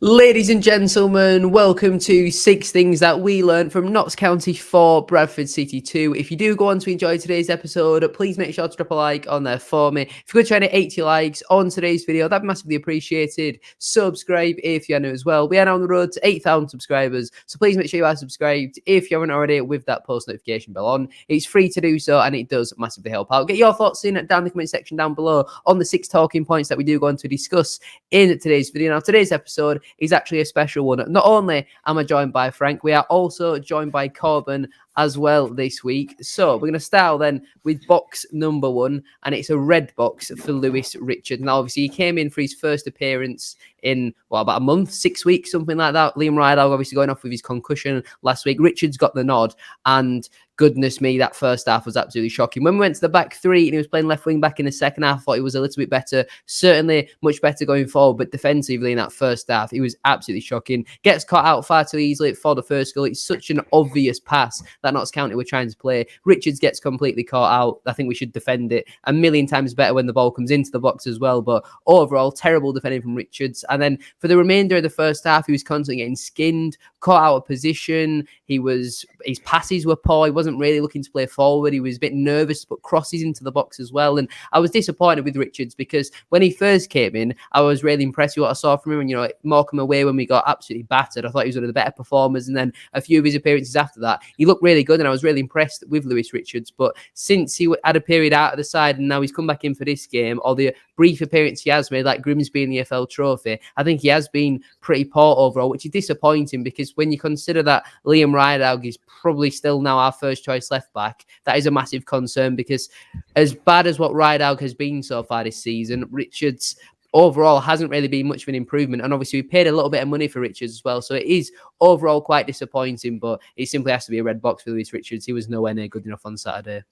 Ladies and gentlemen, welcome to 6 Things That We Learned from Notts County 4, Bradford City 2. If you do go on to enjoy today's episode, please make sure to drop a like on there for me. If you could try to 80 likes on today's video, that'd be massively appreciated. Subscribe if you're new as well. We are now on the road to 8,000 subscribers, so please make sure you are subscribed if you haven't already with that post notification bell on. It's free to do so and it does massively help out. Get your thoughts in down in the comment section down below on the 6 talking points that we do go on to discuss in today's video. Now, today's episode is actually a special one. Not only am I joined by Frank, we are also joined by Korban as well this week. So we're going to start then with box number 1, and it's a red box for Lewis Richards. Now, obviously, he came in for his first appearance in, about a month, 6 weeks, something like that. Liam Rydal obviously going off with his concussion last week. Richards got the nod, and goodness me, that first half was absolutely shocking. When we went to the back three and he was playing left wing back in the second half, I thought he was a little bit better, certainly much better going forward, but defensively in that first half, it was absolutely shocking. Gets caught out far too easily for the first goal. It's such an obvious pass that Notts County were trying to play. Richards gets completely caught out. I think we should defend it a million times better when the ball comes into the box as well, but overall, terrible defending from Richards. And then for the remainder of the first half, he was constantly getting skinned, caught out of position. His passes were poor. He wasn't really looking to play forward. He was a bit nervous to put crosses into the box as well. And I was disappointed with Richards because when he first came in, I was really impressed with what I saw from him. And, Morecambe away when we got absolutely battered, I thought he was one of the better performers. And then a few of his appearances after that, he looked really good. And I was really impressed with Lewis Richards. But since he had a period out of the side and now he's come back in for this game, or the brief appearance he has made, like Grimsby in the FL Trophy, I think he has been pretty poor overall, which is disappointing because when you consider that Liam Rydal is probably still now our first choice left back, that is a massive concern because as bad as what Rydal has been so far this season, Richards overall hasn't really been much of an improvement. And obviously we paid a little bit of money for Richards as well. So it is overall quite disappointing, but it simply has to be a red box for Lewis Richards. He was nowhere near good enough on Saturday.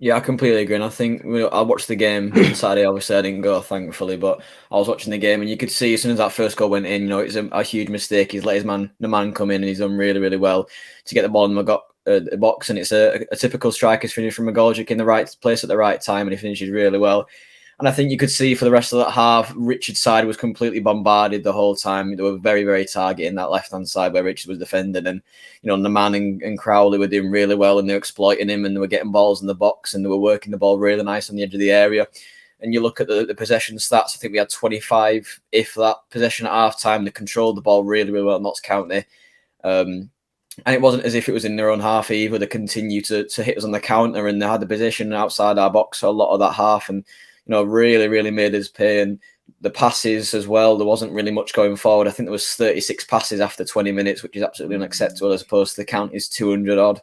Yeah, I completely agree. And I think I watched the game on Saturday. Obviously, I didn't go, thankfully, but I was watching the game, and you could see as soon as that first goal went in, it's a huge mistake. He's let the man come in, and he's done really, really well to get the ball in the box. And it's a typical striker's finish from McGoldrick in the right place at the right time, and he finishes really well. And I think you could see for the rest of that half, Richard's side was completely bombarded the whole time. They were very, very targeting that left-hand side where Richard was defending. And, the man and Crowley were doing really well and they were exploiting him and they were getting balls in the box and they were working the ball really nice on the edge of the area. And you look at the possession stats, I think we had 25, if that, possession at half-time. They controlled the ball really, really well at Notts County. And it wasn't as if it was in their own half either. They continued to hit us on the counter and they had the position outside our box for a lot of that half. And really, really made us pay. And the passes as well, there wasn't really much going forward. I think there was 36 passes after 20 minutes, which is absolutely unacceptable as opposed to the county's 200 odd.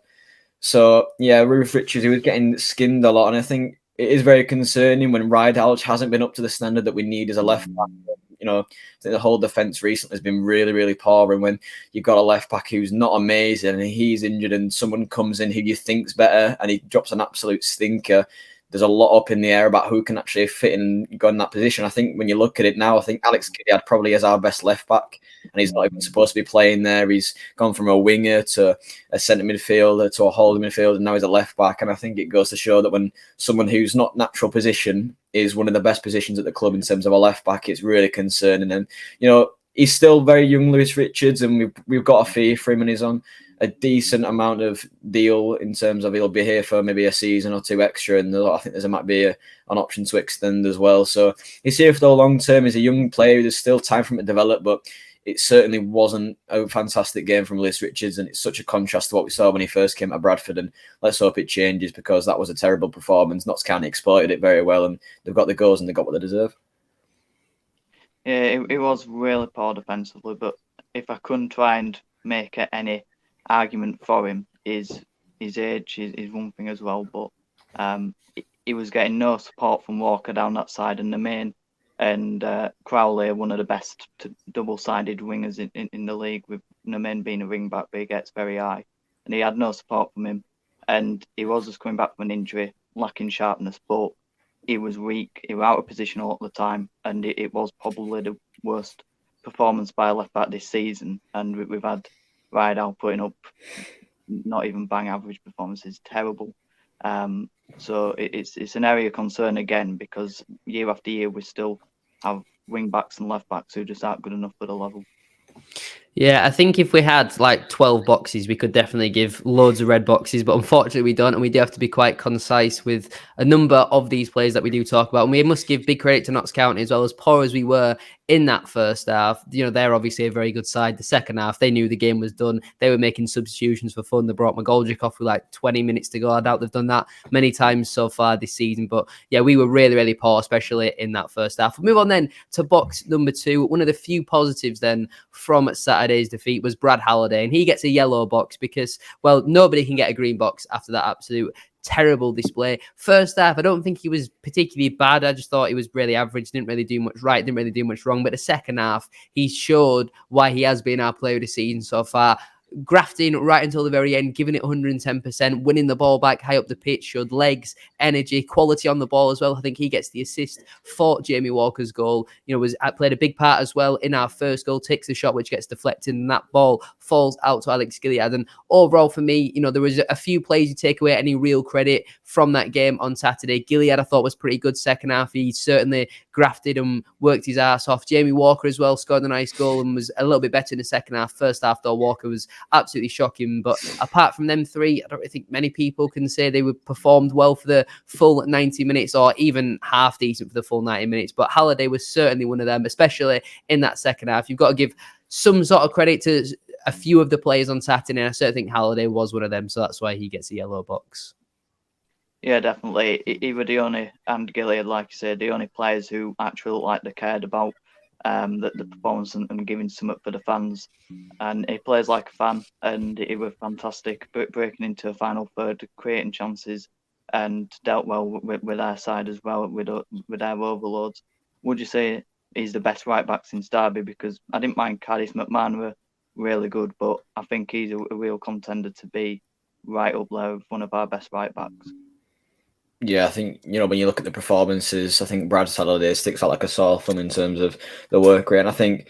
So, yeah, Ruth Richards, he was getting skinned a lot. And I think it is very concerning when Rydal hasn't been up to the standard that we need as a left back. I think the whole defence recently has been really, really poor. And when you've got a left back who's not amazing and he's injured and someone comes in who you think's better and he drops an absolute stinker, there's a lot up in the air about who can actually fit and go in that position. I think when you look at it now, I think Alex Kidd probably is our best left back, and he's not even supposed to be playing there. He's gone from a winger to a centre midfielder to a holding midfielder, and now he's a left back. And I think it goes to show that when someone who's not natural position is one of the best positions at the club in terms of a left back, it's really concerning. And he's still very young, Lewis Richards, and we've got a fee for him, and he's on a decent amount of deal in terms of he'll be here for maybe a season or two extra, and I think there might be an option to extend as well. So he's here for the long term. He's a young player. There's still time for him to develop, but it certainly wasn't a fantastic game from Lewis Richards, and it's such a contrast to what we saw when he first came to Bradford. And let's hope it changes because that was a terrible performance. Notts County exploited it very well, and they've got the goals and they got what they deserve. Yeah, it was really poor defensively, but if I couldn't try and make any argument for him, his age is one thing as well, but he was getting no support from Walker down that side, and the main and Crowley, one of the best double-sided wingers in the league, with Nemain being a wing back, but he gets very high, and he had no support from him, and he was just coming back from an injury, lacking sharpness, but he was weak, he was out of position all the time, and it was probably the worst performance by a left back this season, and we've had Rydal putting up not even bang average performances, terrible. So it's an area of concern again, because year after year we still have wing backs and left backs who just aren't good enough for the level. Yeah, I think if we had like 12 boxes, we could definitely give loads of red boxes, but unfortunately we don't, and we do have to be quite concise with a number of these players that we do talk about. And we must give big credit to Notts County as well. As poor as we were in that first half, they're obviously a very good side. The second half, they knew the game was done. They were making substitutions for fun. They brought McGoldrick off with like 20 minutes to go. I doubt they've done that many times so far this season, but yeah, we were really, really poor, especially in that first half. We'll move on then to box number 2. One of the few positives then from Saturday's defeat was Brad Halliday, and he gets a yellow box because, well, nobody can get a green box after that absolute terrible display. First half, I don't think he was particularly bad. I just thought he was really average, didn't really do much right, didn't really do much wrong. But the second half, he showed why he has been our player of the season so far. Grafting right until the very end, giving it 110%, winning the ball back high up the pitch, showed legs, energy, quality on the ball as well. I think he gets the assist for Jamie Walker's goal. Played a big part as well in our first goal, takes the shot which gets deflected, and that ball falls out to Alex Gilead. And overall for me, there was a few plays you take away any real credit from that game on Saturday. Gilead I thought was pretty good second half. He certainly grafted and worked his ass off. Jamie Walker as well scored a nice goal and was a little bit better in the second half. First half though, Walker was absolutely shocking. But apart from them three, I don't really think many people can say they were performed well for the full 90 minutes or even half decent for the full 90 minutes. But Halliday was certainly one of them, especially in that second half. You've got to give some sort of credit to a few of the players on Saturday, and I certainly think Halliday was one of them, so that's why he gets a yellow box. Yeah, definitely. He were the only, and Gilead, like you said, the only players who actually looked like they cared about the performance and giving something for the fans. And he plays like a fan, and he was fantastic, breaking into a final third, creating chances, and dealt well with our side as well, with our overloads. Would you say he's the best right back since Derby? Because I didn't mind Cardiff McMahon were really good, but I think he's a real contender to be right up there with one of our best right backs. Yeah, I think, when you look at the performances, I think Brad Halliday sticks out like a sore thumb in terms of the work rate. And I think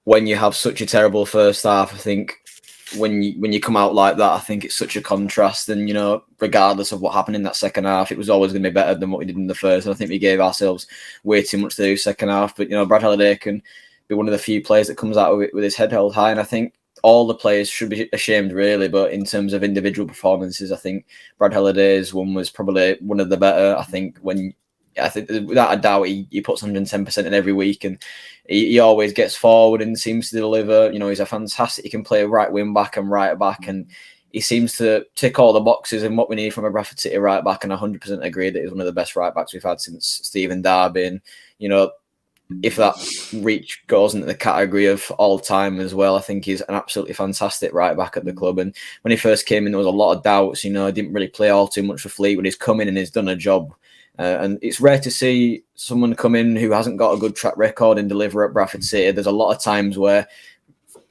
when you have such a terrible first half, I think when you come out like that, I think it's such a contrast. And, regardless of what happened in that second half, it was always going to be better than what we did in the first. And I think we gave ourselves way too much to do second half. But, Brad Halliday can be one of the few players that comes out with his head held high. And I think all the players should be ashamed, really. But in terms of individual performances, I think Brad Halliday's one was probably one of the better. I think without a doubt, he puts 110% in every week, and he always gets forward and seems to deliver. He's a fantastic. He can play right wing back and right back, and he seems to tick all the boxes and what we need from a Bradford City right back. And I 100% agree that he's one of the best right backs we've had since Stephen Darby. And if that reach goes into the category of all time as well, I think he's an absolutely fantastic right back at the club. And when he first came in, there was a lot of doubts. He didn't really play all too much for Fleetwood. He's come in and he's done a job. And it's rare to see someone come in who hasn't got a good track record and deliver at Bradford City. There's a lot of times where,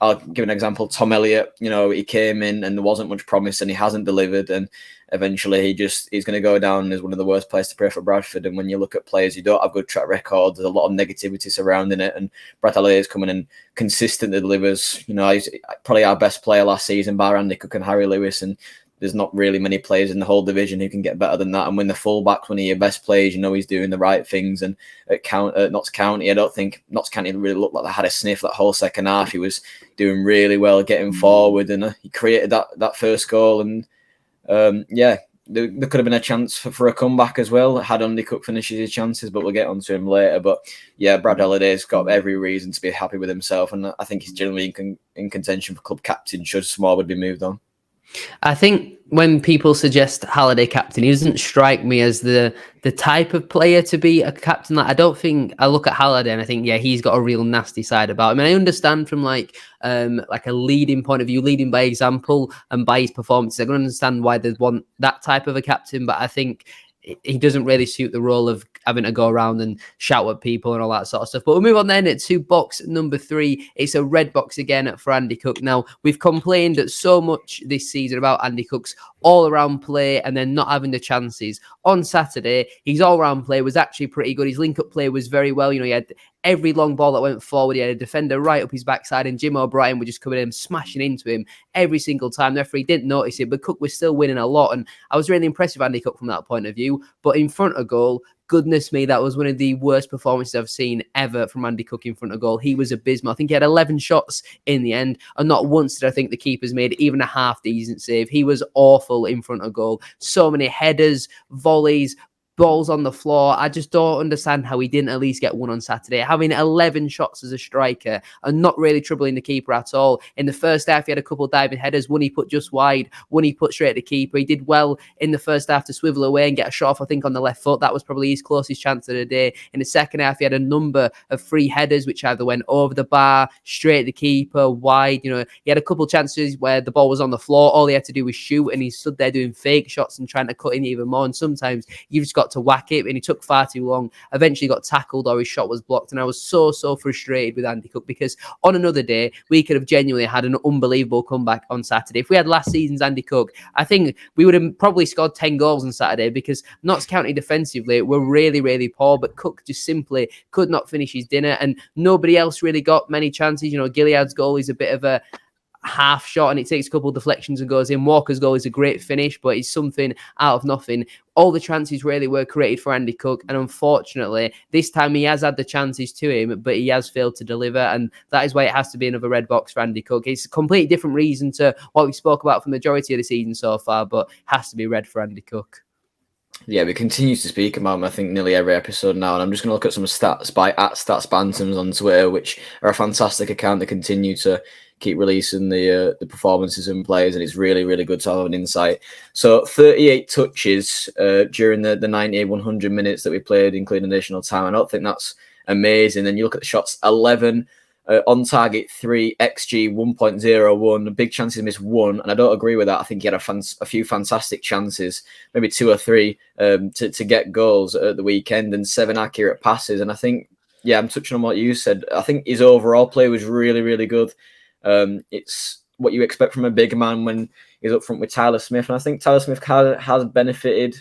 I'll give an example, Tom Elliott, he came in and there wasn't much promise and he hasn't delivered. And eventually he's going to go down as one of the worst players to play for Bradford. And when you look at players who don't have good track records, there's a lot of negativity surrounding it. And Brad Halliday is coming in consistently delivers. He's probably our best player last season, bar Andy Cook and Harry Lewis. And there's not really many players in the whole division who can get better than that. And when the fullback's one of your best players, he's doing the right things. And at Notts County, I don't think Notts County really looked like they had a sniff that whole second half. He was doing really well, getting forward, and he created that first goal. And there could have been a chance for a comeback as well. Had Andy Cook finishes his chances, but we'll get onto him later. But yeah, Brad Halliday's got every reason to be happy with himself, and I think he's generally in contention for club captain should Smallwood be moved on. I think when people suggest Halliday captain, he doesn't strike me as the type of player to be a captain. Like, I don't think I look at Halliday and I think, yeah, he's got a real nasty side about him. I understand from like a leading point of view, leading by example and by his performances. I can understand why they want that type of a captain, but I think he doesn't really suit the role of having to go around and shout at people and all that sort of stuff. But we'll move on then to box number 3. It's a red box again for Andy Cook. Now, we've complained so much this season about Andy Cook's all-around play and then not having the chances. On Saturday, his all-round play was actually pretty good. His link-up play was very well. He had every long ball that went forward, he had a defender right up his backside, and Jim O'Brien would just come in and smashing into him every single time. The referee didn't notice it, but Cook was still winning a lot, and I was really impressed with Andy Cook from that point of view. But in front of goal, goodness me, that was one of the worst performances I've seen ever from Andy Cook in front of goal. He was abysmal. I think he had 11 shots in the end, and not once did I think the keepers made even a half decent save. He was awful in front of goal. So many headers, volleys, balls on the floor. I just don't understand how he didn't at least get one on Saturday. Having 11 shots as a striker and not really troubling the keeper at all. In the first half, he had a couple of diving headers. One he put just wide, one he put straight at the keeper. He did well in the first half to swivel away and get a shot off, I think, on the left foot. That was probably his closest chance of the day. In the second half, he had a number of free headers, which either went over the bar, straight at the keeper, wide. You know, he had a couple of chances where the ball was on the floor. All he had to do was shoot, and he stood there doing fake shots and trying to cut in even more. And sometimes you've just got to whack it, and he took far too long. Eventually got tackled or his shot was blocked, and I was so frustrated with Andy Cook, because on another day we could have genuinely had an unbelievable comeback on Saturday. If we had last season's Andy Cook, I think we would have probably scored 10 goals on Saturday, because Notts County defensively were really poor, but Cook just simply could not finish his dinner, and nobody else really got many chances. You know, Gilead's goal is a bit of a half shot and it takes a couple of deflections and goes in. Walker's goal is a great finish, but it's something out of nothing. All the chances really were created for Andy Cook, and unfortunately this time he has had the chances to him, but he has failed to deliver, and that is why it has to be another red box for Andy Cook. It's a completely different reason to what we spoke about for the majority of the season so far, but has to be red for Andy Cook. Yeah, we continue to speak about him, I think, nearly every episode now. And I'm just going to look at some stats by @StatsBantams on Twitter, which are a fantastic account. They continue to keep releasing the performances and players, and it's really good to have an insight. So 38 touches during the 90, 100 minutes that we played, including additional time. I don't think that's amazing. Then you look at the shots, 11. On target 3, XG 1.01, big chances missed 1, and I don't agree with that. I think he had a few fantastic chances, maybe 2 or 3 to get goals at the weekend, and 7 accurate passes. And I think, yeah, I'm touching on what you said. I think his overall play was really good. It's what you expect from a big man when he's up front with Tyler Smith, and I think Tyler Smith has benefited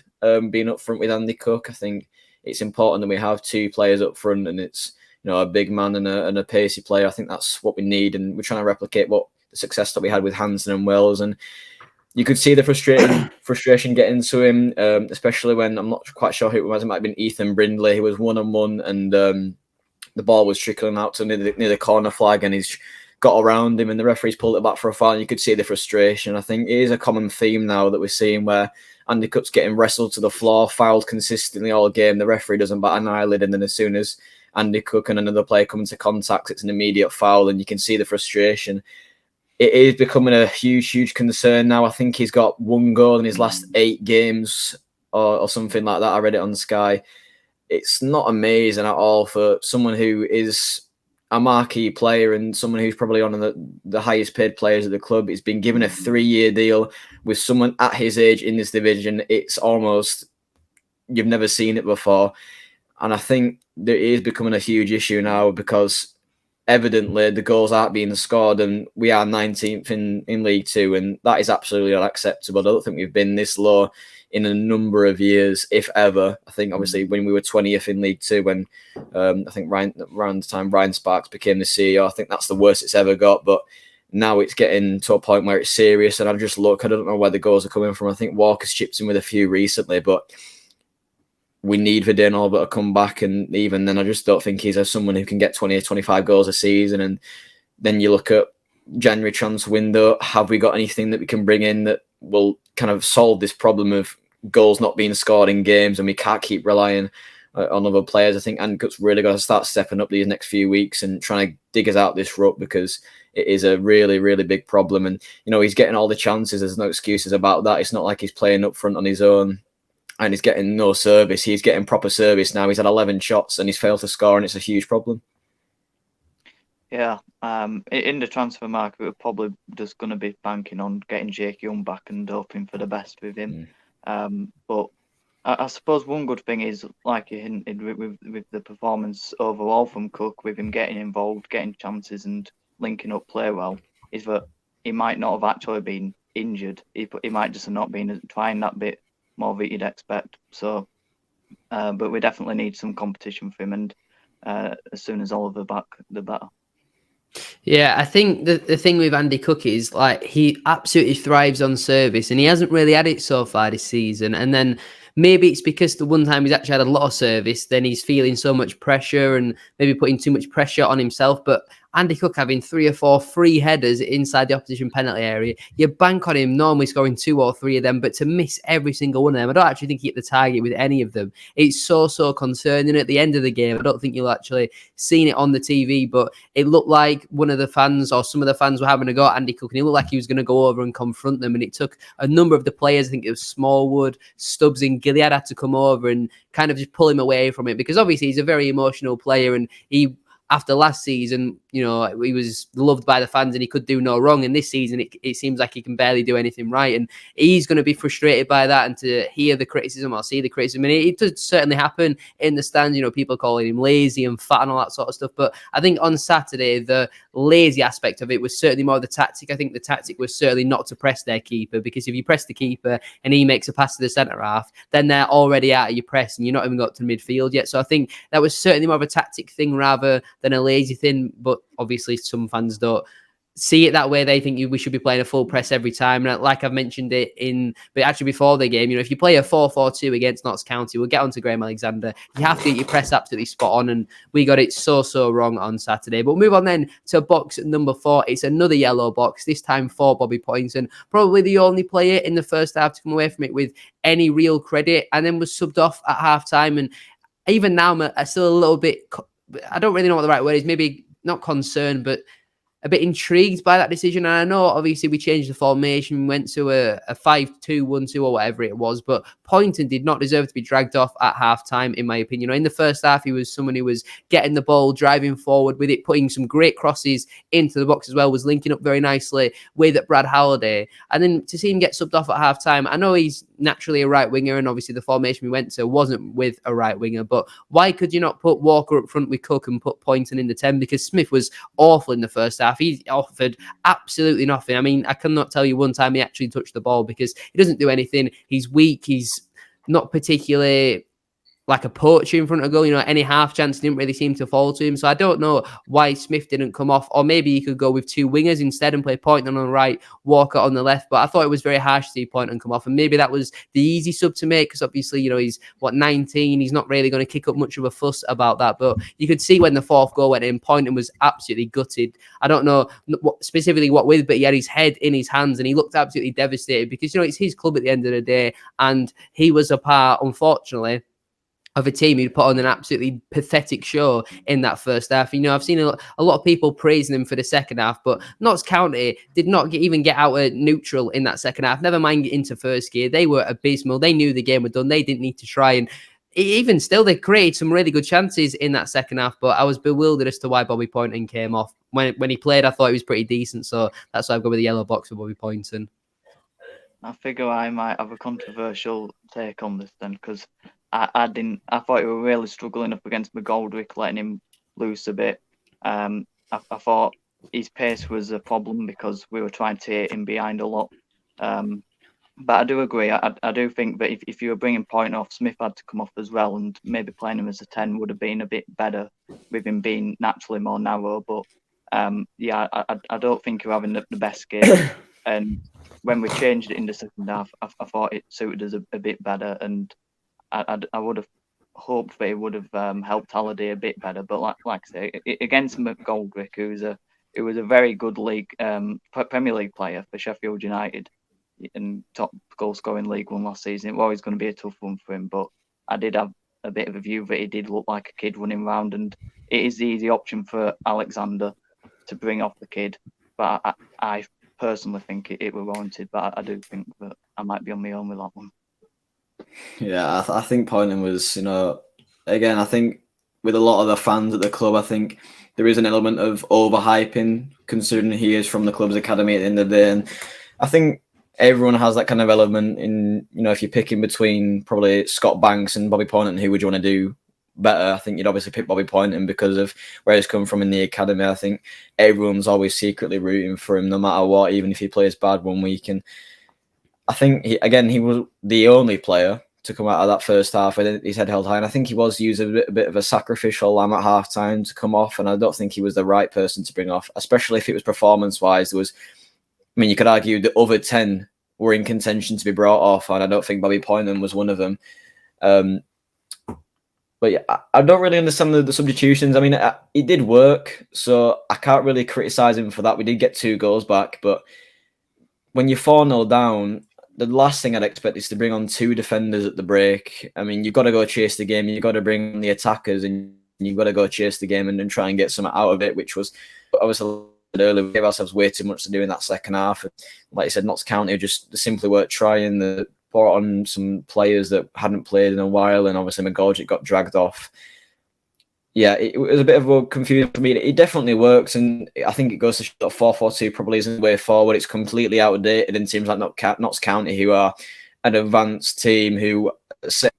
being up front with Andy Cook. I think it's important that we have 2 players up front, and it's, you know, a big man and a pacey player. I think that's what we need, and we're trying to replicate what the success that we had with Hansen and Wells. And you could see the frustration getting to him, especially when, I'm not quite sure who it was. It might have been Ethan Brindley. He was 1-on-1, and the ball was trickling out to near the corner flag, and he's got around him, and the referee's pulled it back for a foul. And you could see the frustration. I think it is a common theme now that we're seeing, where Andy Cook's getting wrestled to the floor, fouled consistently all game. The referee doesn't bat an eyelid, and then as soon as Andy Cook and another player come into contact, it's an immediate foul, and you can see the frustration. It is becoming a huge concern now. I think he's got 1 goal in his last 8 games or something like that. I read it on Sky. It's not amazing at all for someone who is a marquee player and someone who's probably one of the highest paid players at the club. He's been given a 3-year deal with someone at his age in this division. It's almost, you've never seen it before. And I think there is becoming a huge issue now, because evidently the goals aren't being scored, and we are 19th in League Two, and that is absolutely unacceptable. I don't think we've been this low in a number of years, if ever. I think obviously when we were 20th in League Two, when I think around the time Ryan Sparks became the CEO, I think that's the worst it's ever got. But now it's getting to a point where it's serious, and I don't know where the goals are coming from. I think Walker's chipped in with a few recently, but we need Vidane Albert to come back, and even then I just don't think he's someone who can get 20 or 25 goals a season. And then you look at January transfer window, have we got anything that we can bring in that will kind of solve this problem of goals not being scored in games, and we can't keep relying on other players? I think Andy Cook's really got to start stepping up these next few weeks and trying to dig us out this rut, because it is a really big problem. And, you know, he's getting all the chances. There's no excuses about that. It's not like he's playing up front on his own and he's getting no service. He's getting proper service now. He's had 11 shots and he's failed to score, and it's a huge problem. Yeah, in the transfer market, we're probably just going to be banking on getting Jake Young back and hoping for the best with him. But I suppose one good thing is, like you hinted with the performance overall from Cook, with him getting involved, getting chances and linking up play well, is that he might not have actually been injured. He might just have not been trying that bit more that you'd expect. So, but we definitely need some competition for him. And as soon as Oliver back, the better. Yeah, I think the thing with Andy Cook is like he absolutely thrives on service, and he hasn't really had it so far this season. And then maybe it's because the one time he's actually had a lot of service, then he's feeling so much pressure and maybe putting too much pressure on himself. But Andy Cook having 3 or 4 free headers inside the opposition penalty area, you bank on him normally scoring 2 or 3 of them, but to miss every single one of them, I don't actually think he hit the target with any of them. It's so concerning. At the end of the game, I don't think you'll actually seen it on the TV, but it looked like one of the fans or some of the fans were having a go at Andy Cook, and he looked like he was going to go over and confront them. And it took a number of the players, I think it was Smallwood, Stubbs, and Gilead had to come over and kind of just pull him away from it, because obviously he's a very emotional player, and he, after last season, you know, he was loved by the fans and he could do no wrong. And this season, it seems like he can barely do anything right. And he's going to be frustrated by that, and to hear the criticism or see the criticism. And it does certainly happen in the stands, you know, people calling him lazy and fat and all that sort of stuff. But I think on Saturday, the lazy aspect of it was certainly more the tactic. I think the tactic was certainly not to press their keeper, because if you press the keeper and he makes a pass to the centre half, then they're already out of your press and you're not even got to midfield yet. So I think that was certainly more of a tactic thing rather than a lazy thing. But obviously some fans don't see it that way. They think we should be playing a full press every time. And like I've mentioned it but actually before the game, you know, if you play a 4-4-2 against Notts County, we'll get on to Graham Alexander, you have to get your press absolutely spot on, and we got it so wrong on Saturday. But we'll move on then to box number 4. It's another yellow box, this time for Bobby Poynton, probably the only player in the first half to come away from it with any real credit, and then was subbed off at half time. And even now I'm still a little bit, I don't really know what the right word is, maybe not concerned, but a bit intrigued by that decision. And I know obviously we changed the formation, we went to a 5-2-1-2 or whatever it was, but Poynton did not deserve to be dragged off at half time, in my opinion. In the first half, he was someone who was getting the ball, driving forward with it, putting some great crosses into the box as well, was linking up very nicely with Brad Halliday. And then to see him get subbed off at half time, I know he's naturally a right winger, and obviously the formation we went to wasn't with a right winger, but why could you not put Walker up front with Cook and put Poynton in the 10? Because Smith was awful in the first half. He offered absolutely nothing. I mean, I cannot tell you one time he actually touched the ball, because he doesn't do anything. He's weak. He's not particularly like a poacher in front of goal. You know, any half chance didn't really seem to fall to him. So I don't know why Smith didn't come off, or maybe he could go with 2 wingers instead and play Poynton on the right, Walker on the left. But I thought it was very harsh to see Poynton come off, and maybe that was the easy sub to make, because obviously, you know, he's 19, he's not really going to kick up much of a fuss about that. But you could see when the 4th goal went in, Poynton was absolutely gutted. I don't know specifically what with, but he had his head in his hands and he looked absolutely devastated, because, you know, it's his club at the end of the day, and he was a part, unfortunately, of a team who'd put on an absolutely pathetic show in that first half. You know, I've seen a lot of people praising them for the second half, but Notts County did not even get out of neutral in that second half. Never mind into first gear. They were abysmal. They knew the game was done. They didn't need to try. And even still, they created some really good chances in that second half, but I was bewildered as to why Bobby Poynton came off. When he played, I thought he was pretty decent, so that's why I've got with the yellow box for Bobby Poynton. I figure I might have a controversial take on this then, because I thought he were really struggling up against McGoldrick, letting him loose a bit. I thought his pace was a problem because we were trying to hit him behind a lot. But I do agree. I do think that if you were bringing Poynton off, Smith had to come off as well, and maybe playing him as a 10 would have been a bit better with him being naturally more narrow. But yeah, I don't think you're having the best game. And when we changed it in the second half, I thought it suited us a bit better, and I would have hoped that it would have helped Halliday a bit better. But like I say, against McGoldrick, who was a very good league Premier League player for Sheffield United and top goal scoring League One last season, it was always going to be a tough one for him. But I did have a bit of a view that he did look like a kid running around, and it is the easy option for Alexander to bring off the kid. But I personally think it were warranted. But I do think that I might be on my own with that one. Yeah, I think Poynton was, you know, again, I think with a lot of the fans at the club, I think there is an element of overhyping, considering he is from the club's academy at the end of the day. And I think everyone has that kind of element in, you know, if you're picking between probably Scott Banks and Bobby Poynton, who would you want to do better? I think you'd obviously pick Bobby Poynton because of where he's come from in the academy. I think everyone's always secretly rooting for him no matter what, even if he plays bad one week. And I think, he was the only player to come out of that first half with his head held high. And I think he was used a bit of a sacrificial lamb at half time to come off. And I don't think he was the right person to bring off, especially if it was performance wise. You could argue the other 10 were in contention to be brought off. And I don't think Bobby Poynton was one of them. But yeah, I don't really understand the substitutions. I mean, it did work. So I can't really criticise him for that. We did get 2 goals back. But when you're 4-0 down, the last thing I'd expect is to bring on 2 defenders at the break. I mean, you've got to go chase the game. You've got to bring on the attackers and you've got to go chase the game and try and get something out of it, which was, obviously, earlier, we gave ourselves way too much to do in that second half. Like you said, Notts County just simply weren't trying. They brought on some players that hadn't played in a while, and obviously McGoldrick got dragged off. Yeah, it was a bit of a confusion for me. It definitely works, and I think it goes to show that 4-4-2 probably isn't the way forward. It's completely outdated in teams like Notts County, who are an advanced team who set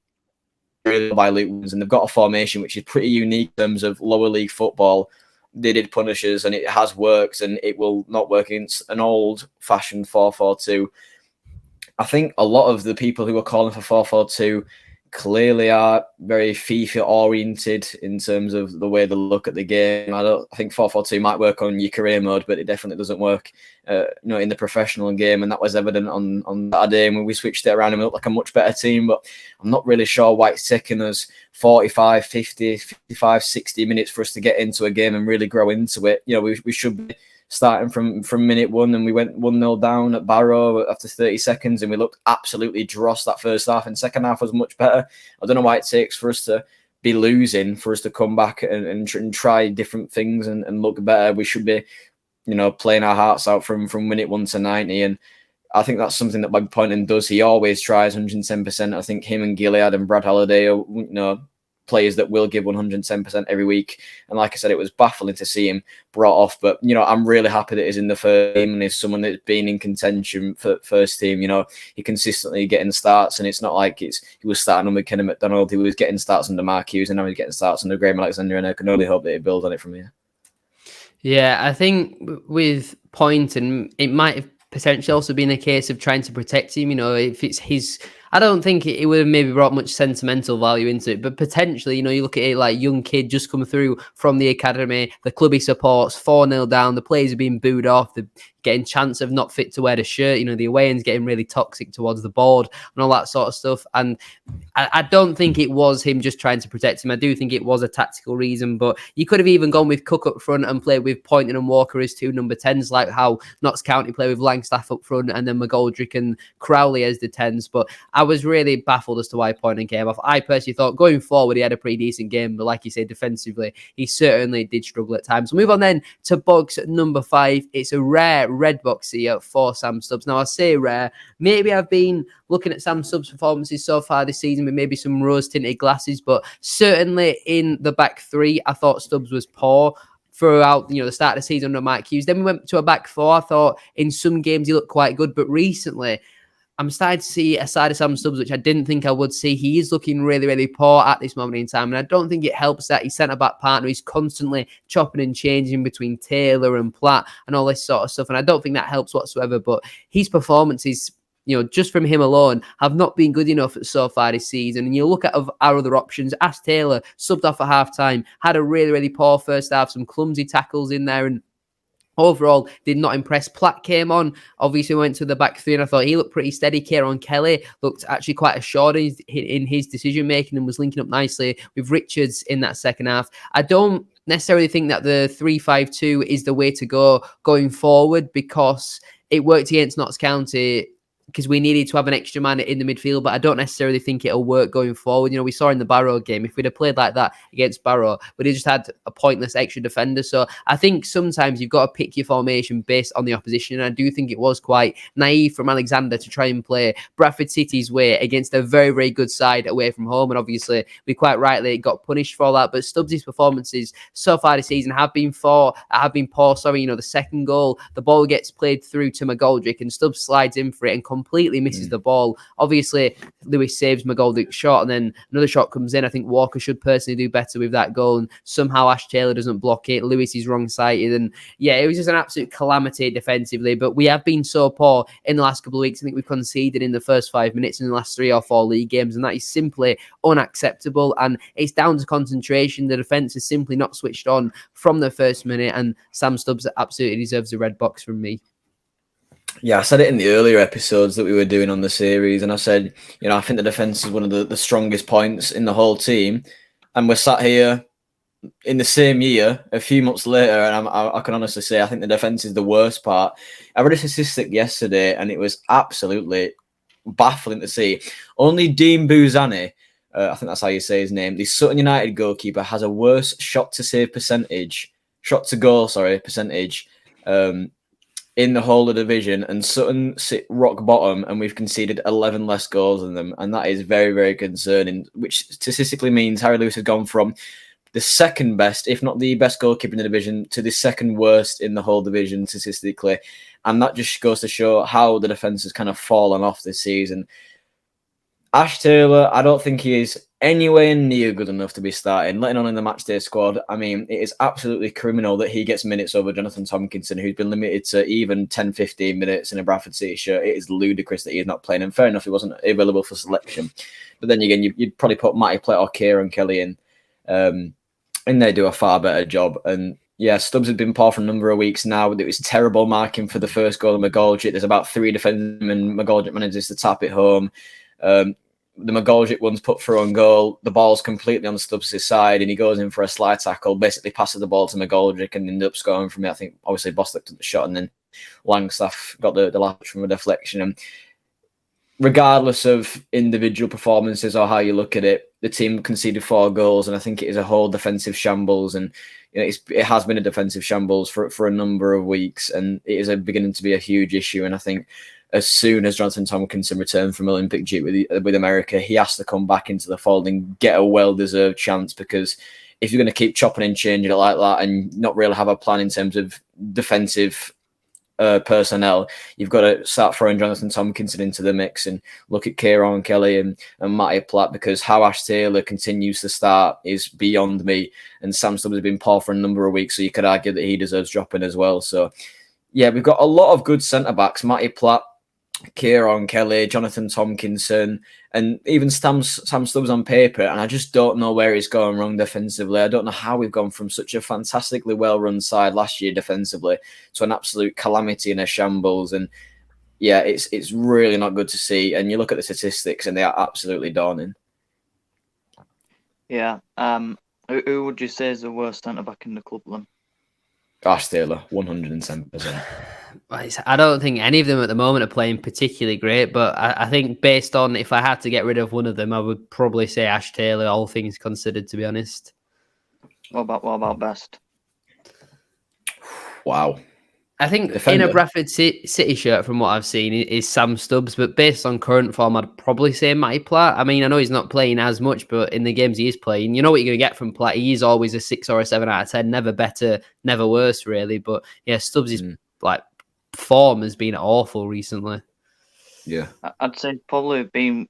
really by Lydon, and they've got a formation which is pretty unique in terms of lower league football. They did punishers, and it has worked, and it will not work against an old-fashioned 4-4-2. I think a lot of the people who are calling for 4-4-2 clearly are very FIFA oriented in terms of the way they look at the game. I think 4-4-2 might work on your career mode, but it definitely doesn't work, in the professional game. And that was evident on that day when we switched it around and we looked like a much better team. But I'm not really sure why it's taken us 45, 50, 55, 60 minutes for us to get into a game and really grow into it. We should be starting from minute 1, and we went 1-0 down at Barrow after 30 seconds, and we looked absolutely dross that first half, and second half was much better. I don't know why it takes for us to be losing, for us to come back and try different things and look better. We should be, playing our hearts out from minute 1 to 90, and I think that's something that Bobby Poynton does. He always tries 110%. I think him and Gilead and Brad Halliday are, players that will give 110% every week. And like I said, it was baffling to see him brought off. But, I'm really happy that he's in the first team and is someone that's been in contention for first team. He consistently getting starts, and it's not like he was starting under Kenny McDonald. He was getting starts under Mark Hughes, and now he's getting starts under Graham Alexander, and I can only hope that he builds on it from here. Yeah, I think with Poynton, it might have potentially also been a case of trying to protect him. If it's his, I don't think it would have maybe brought much sentimental value into it, but potentially, you look at it like young kid just come through from the academy, the club he supports, 4-0 down, the players are being booed off, they're getting chance of not fit to wear the shirt, the away end's getting really toxic towards the board and all that sort of stuff. And I don't think it was him just trying to protect him. I do think it was a tactical reason, but you could have even gone with Cook up front and played with Poynton and Walker as 2 number 10s, like how Notts County play with Langstaff up front and then McGoldrick and Crowley as the 10s. But I was really baffled as to why Poynton came off. I personally thought going forward he had a pretty decent game, but like you say, defensively he certainly did struggle at times. We'll move on then to box number 5. It's a rare red box here for Sam Stubbs. Now I say rare, maybe I've been looking at Sam Stubbs' performances so far this season with maybe some rose-tinted glasses, but certainly in the back 3 I thought Stubbs was poor throughout, the start of the season under Mike Hughes. Then we went to a back 4. I thought in some games he looked quite good, but recently I'm starting to see a side of Sam Stubbs which I didn't think I would see. He is looking really, really poor at this moment in time, and I don't think it helps that his centre-back partner is constantly chopping and changing between Taylor and Platt and all this sort of stuff, and I don't think that helps whatsoever. But his performances, just from him alone, have not been good enough so far this season. And you look at our other options. Ash Taylor subbed off at half-time, had a really, really poor first half, some clumsy tackles in there, and overall did not impress. Platt came on, obviously went to the back 3, and I thought he looked pretty steady. Kieran Kelly looked actually quite assured in his decision making and was linking up nicely with Richards in that second half. I don't necessarily think that the 3-5-2 is the way to go going forward, because it worked against Notts County because we needed to have an extra man in the midfield, but I don't necessarily think it'll work going forward. We saw in the Barrow game, if we'd have played like that against Barrow, we'd have just had a pointless extra defender. So I think sometimes you've got to pick your formation based on the opposition, and I do think it was quite naive from Alexander to try and play Bradford City's way against a very, very good side away from home, and obviously we quite rightly got punished for that. But Stubbs' performances so far this season have been poor. The second goal, the ball gets played through to McGoldrick and Stubbs slides in for it and completely misses the ball. Obviously, Lewis saves McGoldrick's shot, and then another shot comes in. I think Walker should personally do better with that goal, and somehow Ash Taylor doesn't block it. Lewis is wrong-sighted, and yeah, it was just an absolute calamity defensively. But we have been so poor in the last couple of weeks. I think we've conceded in the first 5 minutes in the last 3 or 4 league games, and that is simply unacceptable. And it's down to concentration. The defence is simply not switched on from the first minute, and Sam Stubbs absolutely deserves a red box from me. Yeah, I said it in the earlier episodes that we were doing on the series, and I said, I think the defence is one of the strongest points in the whole team, and we're sat here in the same year, a few months later, and I can honestly say I think the defence is the worst part. I read a statistic yesterday, and it was absolutely baffling to see. Only Dean Bouzani, I think that's how you say his name, the Sutton United goalkeeper, has a worse shot to goal percentage, in the whole of the division, and Sutton sit rock bottom, and we've conceded 11 less goals than them, and that is very, very concerning, which statistically means Harry Lewis has gone from the second best, if not the best goalkeeper in the division, to the second worst in the whole division statistically, and that just goes to show how the defence has kind of fallen off this season. Ash Taylor, I don't think he is anywhere near good enough to be starting, letting on in the matchday squad. I mean, it is absolutely criminal that he gets minutes over Jonathan Tomkinson, who's been limited to even 10, 15 minutes in a Bradford City shirt. It is ludicrous that he is not playing, and fair enough, he wasn't available for selection. But then again, you'd probably put Matty Platt or Kieran Kelly in, and they do a far better job. And yeah, Stubbs had been poor for a number of weeks now. It was terrible marking for the first goal of McGoldrick. There's about 3 defenders, and McGoldrick manages to tap it home. The McGoldrick one's put through on goal. The ball's completely on Stubbs' side, and he goes in for a slide tackle, basically passes the ball to McGoldrick and ended up scoring from it. I think, obviously, Bostock took the shot, and then Langstaff got the last from a deflection. And regardless of individual performances or how you look at it, the team conceded 4 goals, and I think it is a whole defensive shambles. And it has been a defensive shambles for a number of weeks, and it is beginning to be a huge issue. And I think as soon as Jonathan Tomkinson returned from Olympic duty with America, he has to come back into the fold and get a well-deserved chance, because if you're going to keep chopping and changing it like that and not really have a plan in terms of defensive personnel, you've got to start throwing Jonathan Tomkinson into the mix and look at Kieran Kelly and Matty Platt, because how Ash Taylor continues to start is beyond me. And Sam Stubbs has been poor for a number of weeks, so you could argue that he deserves dropping as well. So yeah, we've got a lot of good centre-backs, Matty Platt, Kieran Kelly, Jonathan Tomkinson, and even Sam Stubbs on paper, and I just don't know where he's going wrong defensively. I don't know how we've gone from such a fantastically well-run side last year defensively to an absolute calamity and a shambles. And yeah, it's really not good to see. And you look at the statistics, and they are absolutely daunting. Yeah. Who would you say is the worst centre-back in the club then? Ash Taylor, 110%. I don't think any of them at the moment are playing particularly great, but I think based on if I had to get rid of one of them, I would probably say Ash Taylor, all things considered, to be honest. What about best? Wow. I think in a Bradford City shirt, from what I've seen, is Sam Stubbs, but based on current form, I'd probably say Matty Platt. I mean, I know he's not playing as much, but in the games he is playing, you know what you're going to get from Platt. He is always a 6 or a 7 out of 10, never better, never worse, really. But yeah, Stubbs is form has been awful recently. Yeah, I'd say probably been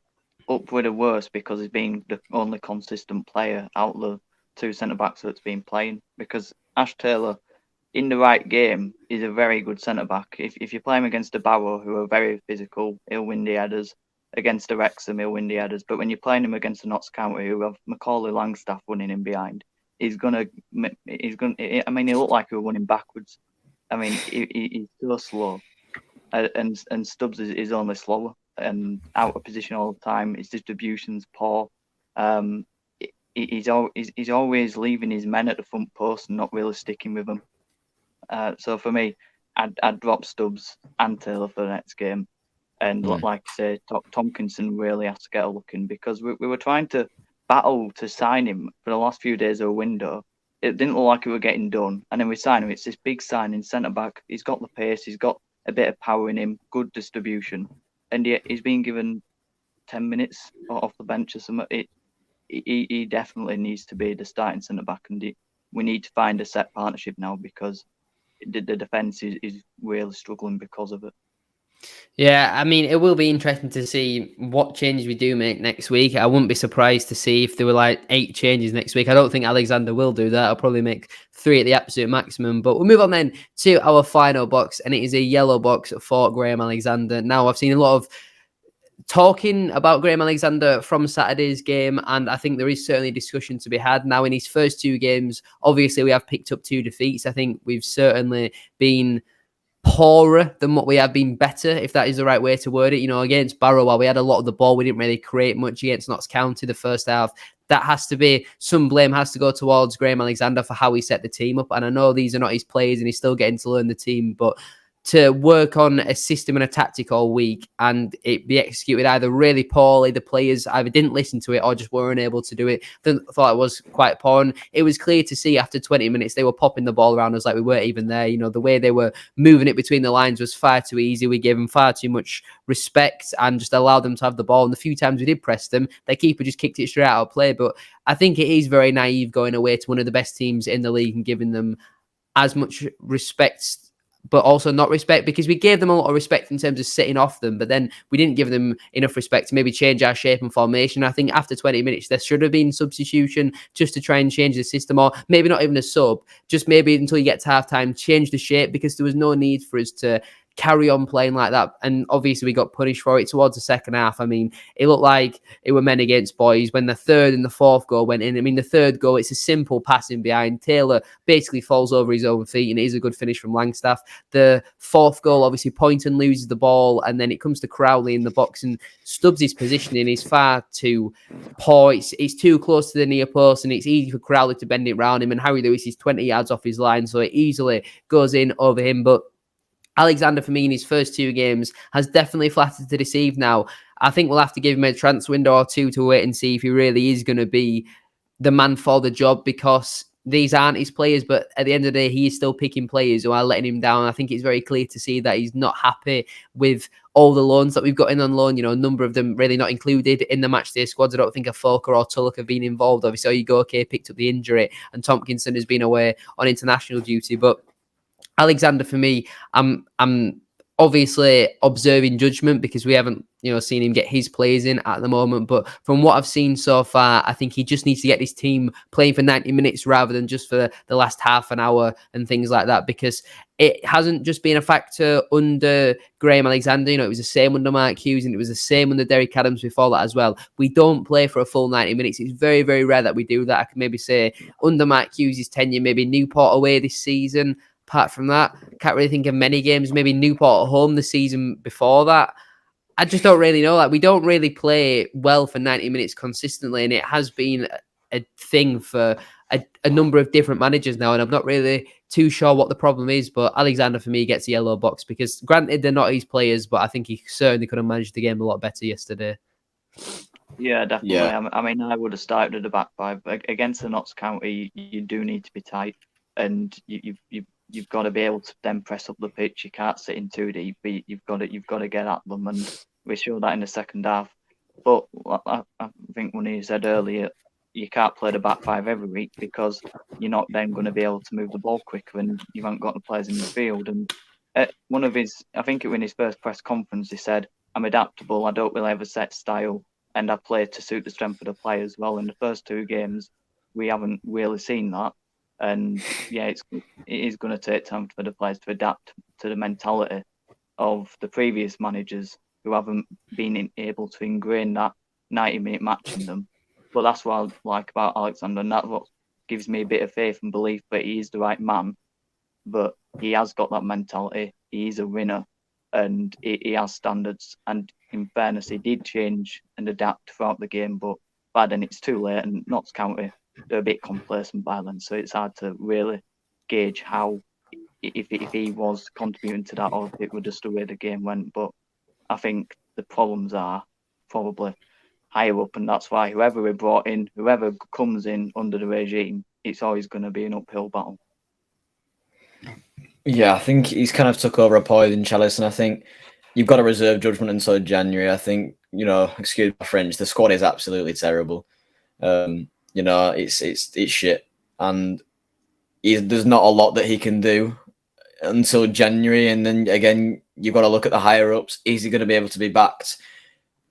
up with the worst because he's been the only consistent player out of the 2 centre backs that's been playing. Because Ash Taylor, in the right game, is a very good centre back. If you play him against a Barrow, who are very physical, he'll win the headers. Against a Wrexham, he'll win the headers. But when you're playing him against a Notts County, who have Macaulay Langstaff running in behind, he's gonna. I mean, he looked like he was running backwards. I mean, he's so slow, and Stubbs is only slower and out of position all the time. His distribution's poor. He's always leaving his men at the front post and not really sticking with them. So for me, I'd drop Stubbs and Taylor for the next game, and like I say, Tomkinson really has to get a look in, because we were trying to battle to sign him for the last few days of a window. It didn't look like it were getting done, and then we signed him. It's this big signing, centre back. He's got the pace, he's got a bit of power in him, good distribution, and yet he's been given 10 minutes off the bench or something. He definitely needs to be the starting centre back, and we need to find a set partnership now, because the defence is really struggling because of it. Yeah, I mean, it will be interesting to see what changes we do make next week. I wouldn't be surprised to see if there were like 8 changes next week. I don't think Alexander will do that. I'll probably make 3 at the absolute maximum. But we'll move on then to our final box, and it is a yellow box for Graham Alexander. Now, I've seen a lot of talking about Graham Alexander from Saturday's game, and I think there is certainly discussion to be had. Now, in his first 2 games, obviously we have picked up 2 defeats. I think we've certainly been poorer than what we have been better, if that is the right way to word it. You know, against Barrow, while we had a lot of the ball, we didn't really create much against Notts County the first half. That has to be, some blame has to go towards Graham Alexander for how he set the team up. And I know these are not his players and he's still getting to learn the team, but to work on a system and a tactic all week and it be executed either really poorly, the players either didn't listen to it or just weren't able to do it. I thought it was quite poor. And it was clear to see after 20 minutes they were popping the ball around us like we weren't even there. You know, the way they were moving it between the lines was far too easy. We gave them far too much respect and just allowed them to have the ball. And the few times we did press them, their keeper just kicked it straight out of play. But I think it is very naive going away to one of the best teams in the league and giving them as much respect, but also not respect, because we gave them a lot of respect in terms of sitting off them, but then we didn't give them enough respect to maybe change our shape and formation. I think after 20 minutes, there should have been substitution just to try and change the system, or maybe not even a sub, just maybe until you get to halftime, change the shape, because there was no need for us to carry on playing like that. And obviously we got punished for it towards the second half. I mean, it looked like it were men against boys when the third and the fourth goal went in. I mean, the third goal, it's a simple passing behind. Taylor basically falls over his own feet and it is a good finish from Langstaff. The fourth goal, obviously Poynton loses the ball and then it comes to Crowley in the box and Stubbs' his positioning is far too poor. It's too close to the near post and it's easy for Crowley to bend it round him, and Harry Lewis is 20 yards off his line, so it easily goes in over him. But Alexander, for me, in his first 2 games, has definitely flattered to deceive now. I think we'll have to give him a transfer window or 2 to wait and see if he really is going to be the man for the job, because these aren't his players, but at the end of the day, he is still picking players who are letting him down. I think it's very clear to see that he's not happy with all the loans that we've got in on loan. You know, a number of them really not included in the matchday squads. I don't think a Foker or Tulloch have been involved. Obviously, Oyegoke picked up the injury and Tompkinson has been away on international duty, but Alexander, for me, I'm obviously observing judgment because we haven't, seen him get his plays in at the moment. But from what I've seen so far, I think he just needs to get his team playing for 90 minutes rather than just for the last half an hour and things like that, because it hasn't just been a factor under Graham Alexander. It was the same under Mark Hughes and it was the same under Derek Adams before that as well. We don't play for a full 90 minutes. It's very, very rare that we do that. I can maybe say under Mark Hughes' tenure, maybe Newport away this season. Apart from that, can't really think of many games. Maybe Newport at home the season before that. I just don't really know. Like, we don't really play well for 90 minutes consistently, and it has been a thing for a number of different managers now, and I'm not really too sure what the problem is. But Alexander, for me, gets a yellow box because, granted, they're not his players, but I think he certainly could have managed the game a lot better yesterday. Yeah, definitely. Yeah. I mean, I would have started at the back 5 against the Notts County. You do need to be tight, and you've got to be able to then press up the pitch. You can't sit in too deep. You've got to get at them, and we showed that in the second half. But I think when you said earlier, you can't play the back 5 every week because you're not then going to be able to move the ball quicker, and you haven't got the players in the field. And one of his, I think it was in his first press conference, he said, "I'm adaptable. I don't really have a set style, and I play to suit the strength of the players." Well, in the first 2 games, we haven't really seen that. And yeah, it is going to take time for the players to adapt to the mentality of the previous managers who haven't been able to ingrain that 90-minute match in them. But that's what I like about Alexander, and that's what gives me a bit of faith and belief that he is the right man. But he has got that mentality. He is a winner, and he has standards. And in fairness, he did change and adapt throughout the game, but by then it's too late. And Notts County, they're a bit complacent by then, so it's hard to really gauge how if he was contributing to that or if it was just the way the game went. But I think the problems are probably higher up, and that's why whoever we brought in, whoever comes in under the regime, it's always going to be an uphill battle. Yeah, I think he's kind of took over a poison chalice, and I think you've got to reserve judgment until January. I think, excuse my French, the squad is absolutely terrible. It's shit, and there's not a lot that he can do. until January, and then again you've got to look at the higher ups. Is he going to be able to be backed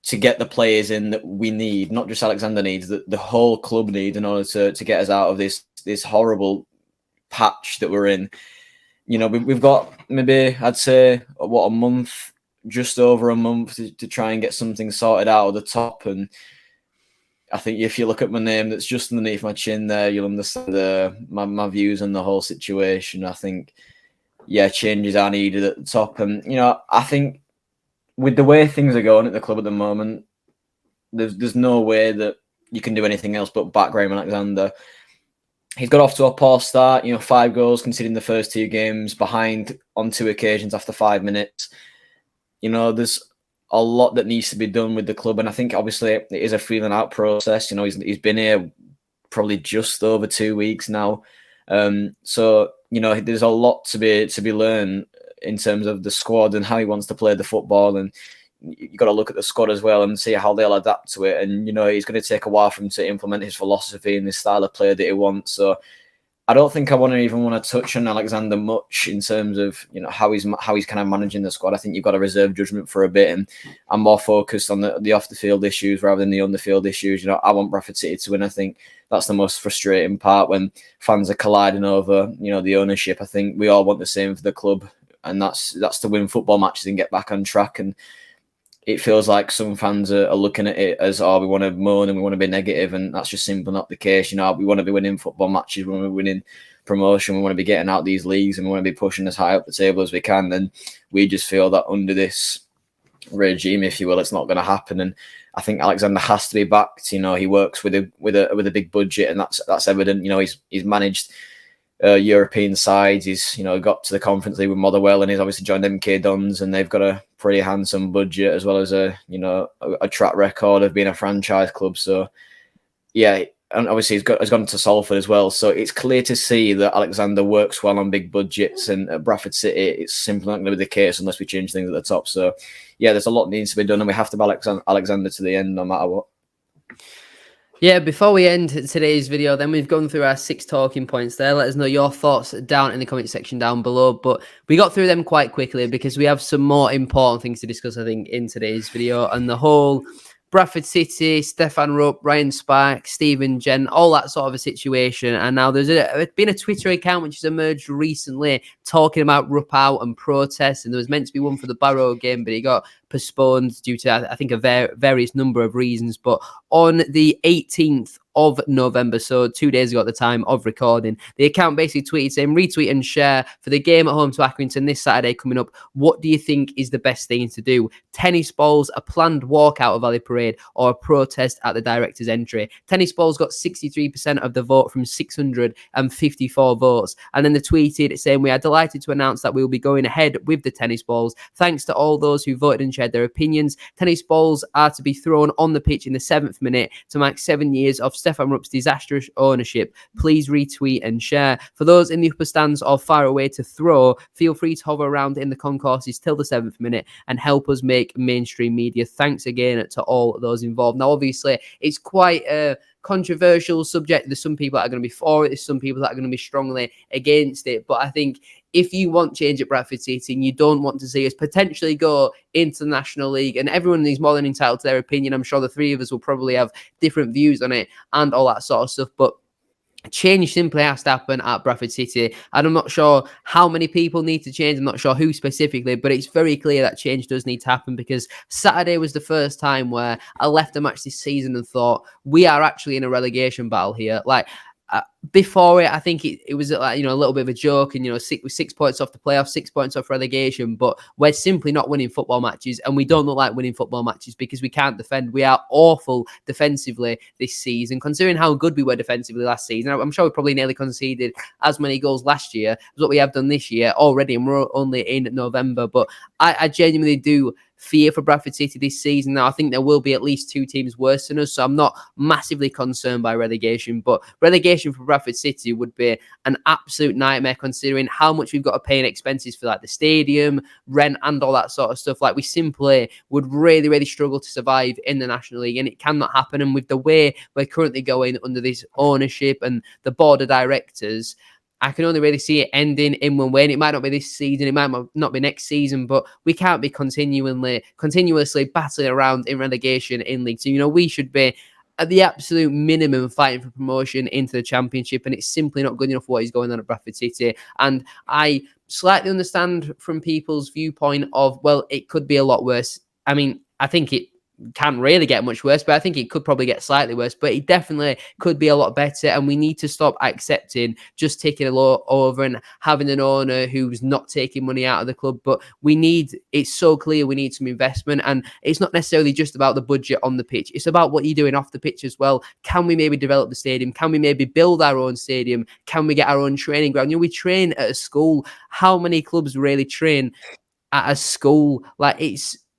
to get the players in that we need? Not just Alexander needs, that the whole club needs in order to get us out of this horrible patch that we're in. You know, we've got maybe, I'd say, a month, just over a month to try and get something sorted out of the top. And I think if you look at my name that's just underneath my chin there, you'll understand my views on the whole situation. I think, yeah, changes are needed at the top. And, you know, I think with the way things are going at the club at the moment, there's no way that you can do anything else but back Graham Alexander. He's got off to a poor start, 5 goals conceding the first 2 games, behind on 2 occasions after 5 minutes. There's a lot that needs to be done with the club, and I think obviously it is a feeling out process. He's been here probably just over 2 weeks now, so there's a lot to be learned in terms of the squad and how he wants to play the football, and you got to look at the squad as well and see how they'll adapt to it. And he's going to take a while for him to implement his philosophy and the style of play that he wants. So I don't think I want to touch on Alexander much in terms of how he's kind of managing the squad. I think you've got to reserve judgment for a bit, and I'm more focused on the off the field issues rather than the on the field issues. I want Bradford City to win. I think that's the most frustrating part, when fans are colliding over the ownership. I think we all want the same for the club, and that's to win football matches and get back on track. And it feels like some fans are looking at it as, we want to moan and we want to be negative, and that's just simply not the case. We want to be winning football matches, we want to be winning promotion, we want to be getting out these leagues, and we want to be pushing as high up the table as we can. And we just feel that under this regime, if you will, it's not going to happen. And I think Alexander has to be backed. He works with a big budget, and that's evident. He's managed European sides. He's got to the Conference League with Motherwell, and he's obviously joined MK Dons, and they've got a pretty handsome budget as well as a track record of being a franchise club. So yeah, and obviously he's gone to Salford as well. So it's clear to see that Alexander works well on big budgets, and at Bradford City it's simply not going to be the case unless we change things at the top. So yeah, there's a lot that needs to be done, and we have to back Alexander to the end no matter what. Yeah, before we end today's video, then we've gone through our 6 talking points there. Let us know your thoughts down in the comment section down below. But we got through them quite quickly because we have some more important things to discuss, I think, in today's video. And the whole Bradford City, Stefan Rupp, Ryan Spark, Stephen Gent, all that sort of a situation. And now there's been a Twitter account which has emerged recently talking about Rupp out and protests. And there was meant to be one for the Barrow game, but it got postponed due to, I think, a various number of reasons. But on the 18th of November, so 2 days ago at the time of recording, the account basically tweeted saying, retweet and share for the game at home to Accrington this Saturday coming up. What do you think is the best thing to do? Tennis balls, a planned walkout of Valley Parade, or a protest at the director's entry? Tennis balls got 63% of the vote from 654 votes. And then they tweeted saying, we are delighted to announce that we will be going ahead with the tennis balls. Thanks to all those who voted and shared their opinions. Tennis balls are to be thrown on the pitch in the 7th minute to mark 7 years of Stefan Rupp's disastrous ownership. Please retweet and share. For those in the upper stands or far away to throw, feel free to hover around in the concourses till the 7th minute and help us make mainstream media. Thanks again to all those involved. Now, obviously, it's quite a controversial subject. There's some people that are going to be for it. There's some people that are going to be strongly against it. But I think if you want change at Bradford City and you don't want to see us potentially go into the National League, and everyone is more than entitled to their opinion, I'm sure the 3 of us will probably have different views on it and all that sort of stuff. But change simply has to happen at Bradford City. And I'm not sure how many people need to change. I'm not sure who specifically, but it's very clear that change does need to happen, because Saturday was the first time where I left a match this season and thought, we are actually in a relegation battle here. Before it, I think it was a little bit of a joke, and 6 points off the playoffs, 6 points off relegation, but we're simply not winning football matches, and we don't look like winning football matches because we can't defend. We are awful defensively this season, considering how good we were defensively last season. I'm sure we probably nearly conceded as many goals last year as what we have done this year already, and we're only in November. But I genuinely do fear for Bradford City this season. Now, I think there will be at least 2 teams worse than us, so I'm not massively concerned by relegation, but relegation for Bradford City would be an absolute nightmare, considering how much we've got to pay in expenses for the stadium, rent, and all that sort of stuff. We simply would really, really struggle to survive in the National League, and it cannot happen. And with the way we're currently going under this ownership and the board of directors, I can only really see it ending in one way. And it might not be this season, it might not be next season, but we can't be continuously battling around in relegation in League Two. We should be at the absolute minimum fighting for promotion into the Championship, and it's simply not good enough what is going on at Bradford City. And I slightly understand from people's viewpoint of, well, it could be a lot worse. I mean, I think it can't really get much worse, but I think it could probably get slightly worse, but it definitely could be a lot better. And we need to stop accepting just taking a lot over and having an owner who's not taking money out of the club. But it's so clear we need some investment, and it's not necessarily just about the budget on the pitch. It's about what you're doing off the pitch as well. Can we maybe develop the stadium? Can we maybe build our own stadium? Can we get our own training ground? We train at a school. How many clubs really train at a school? Like,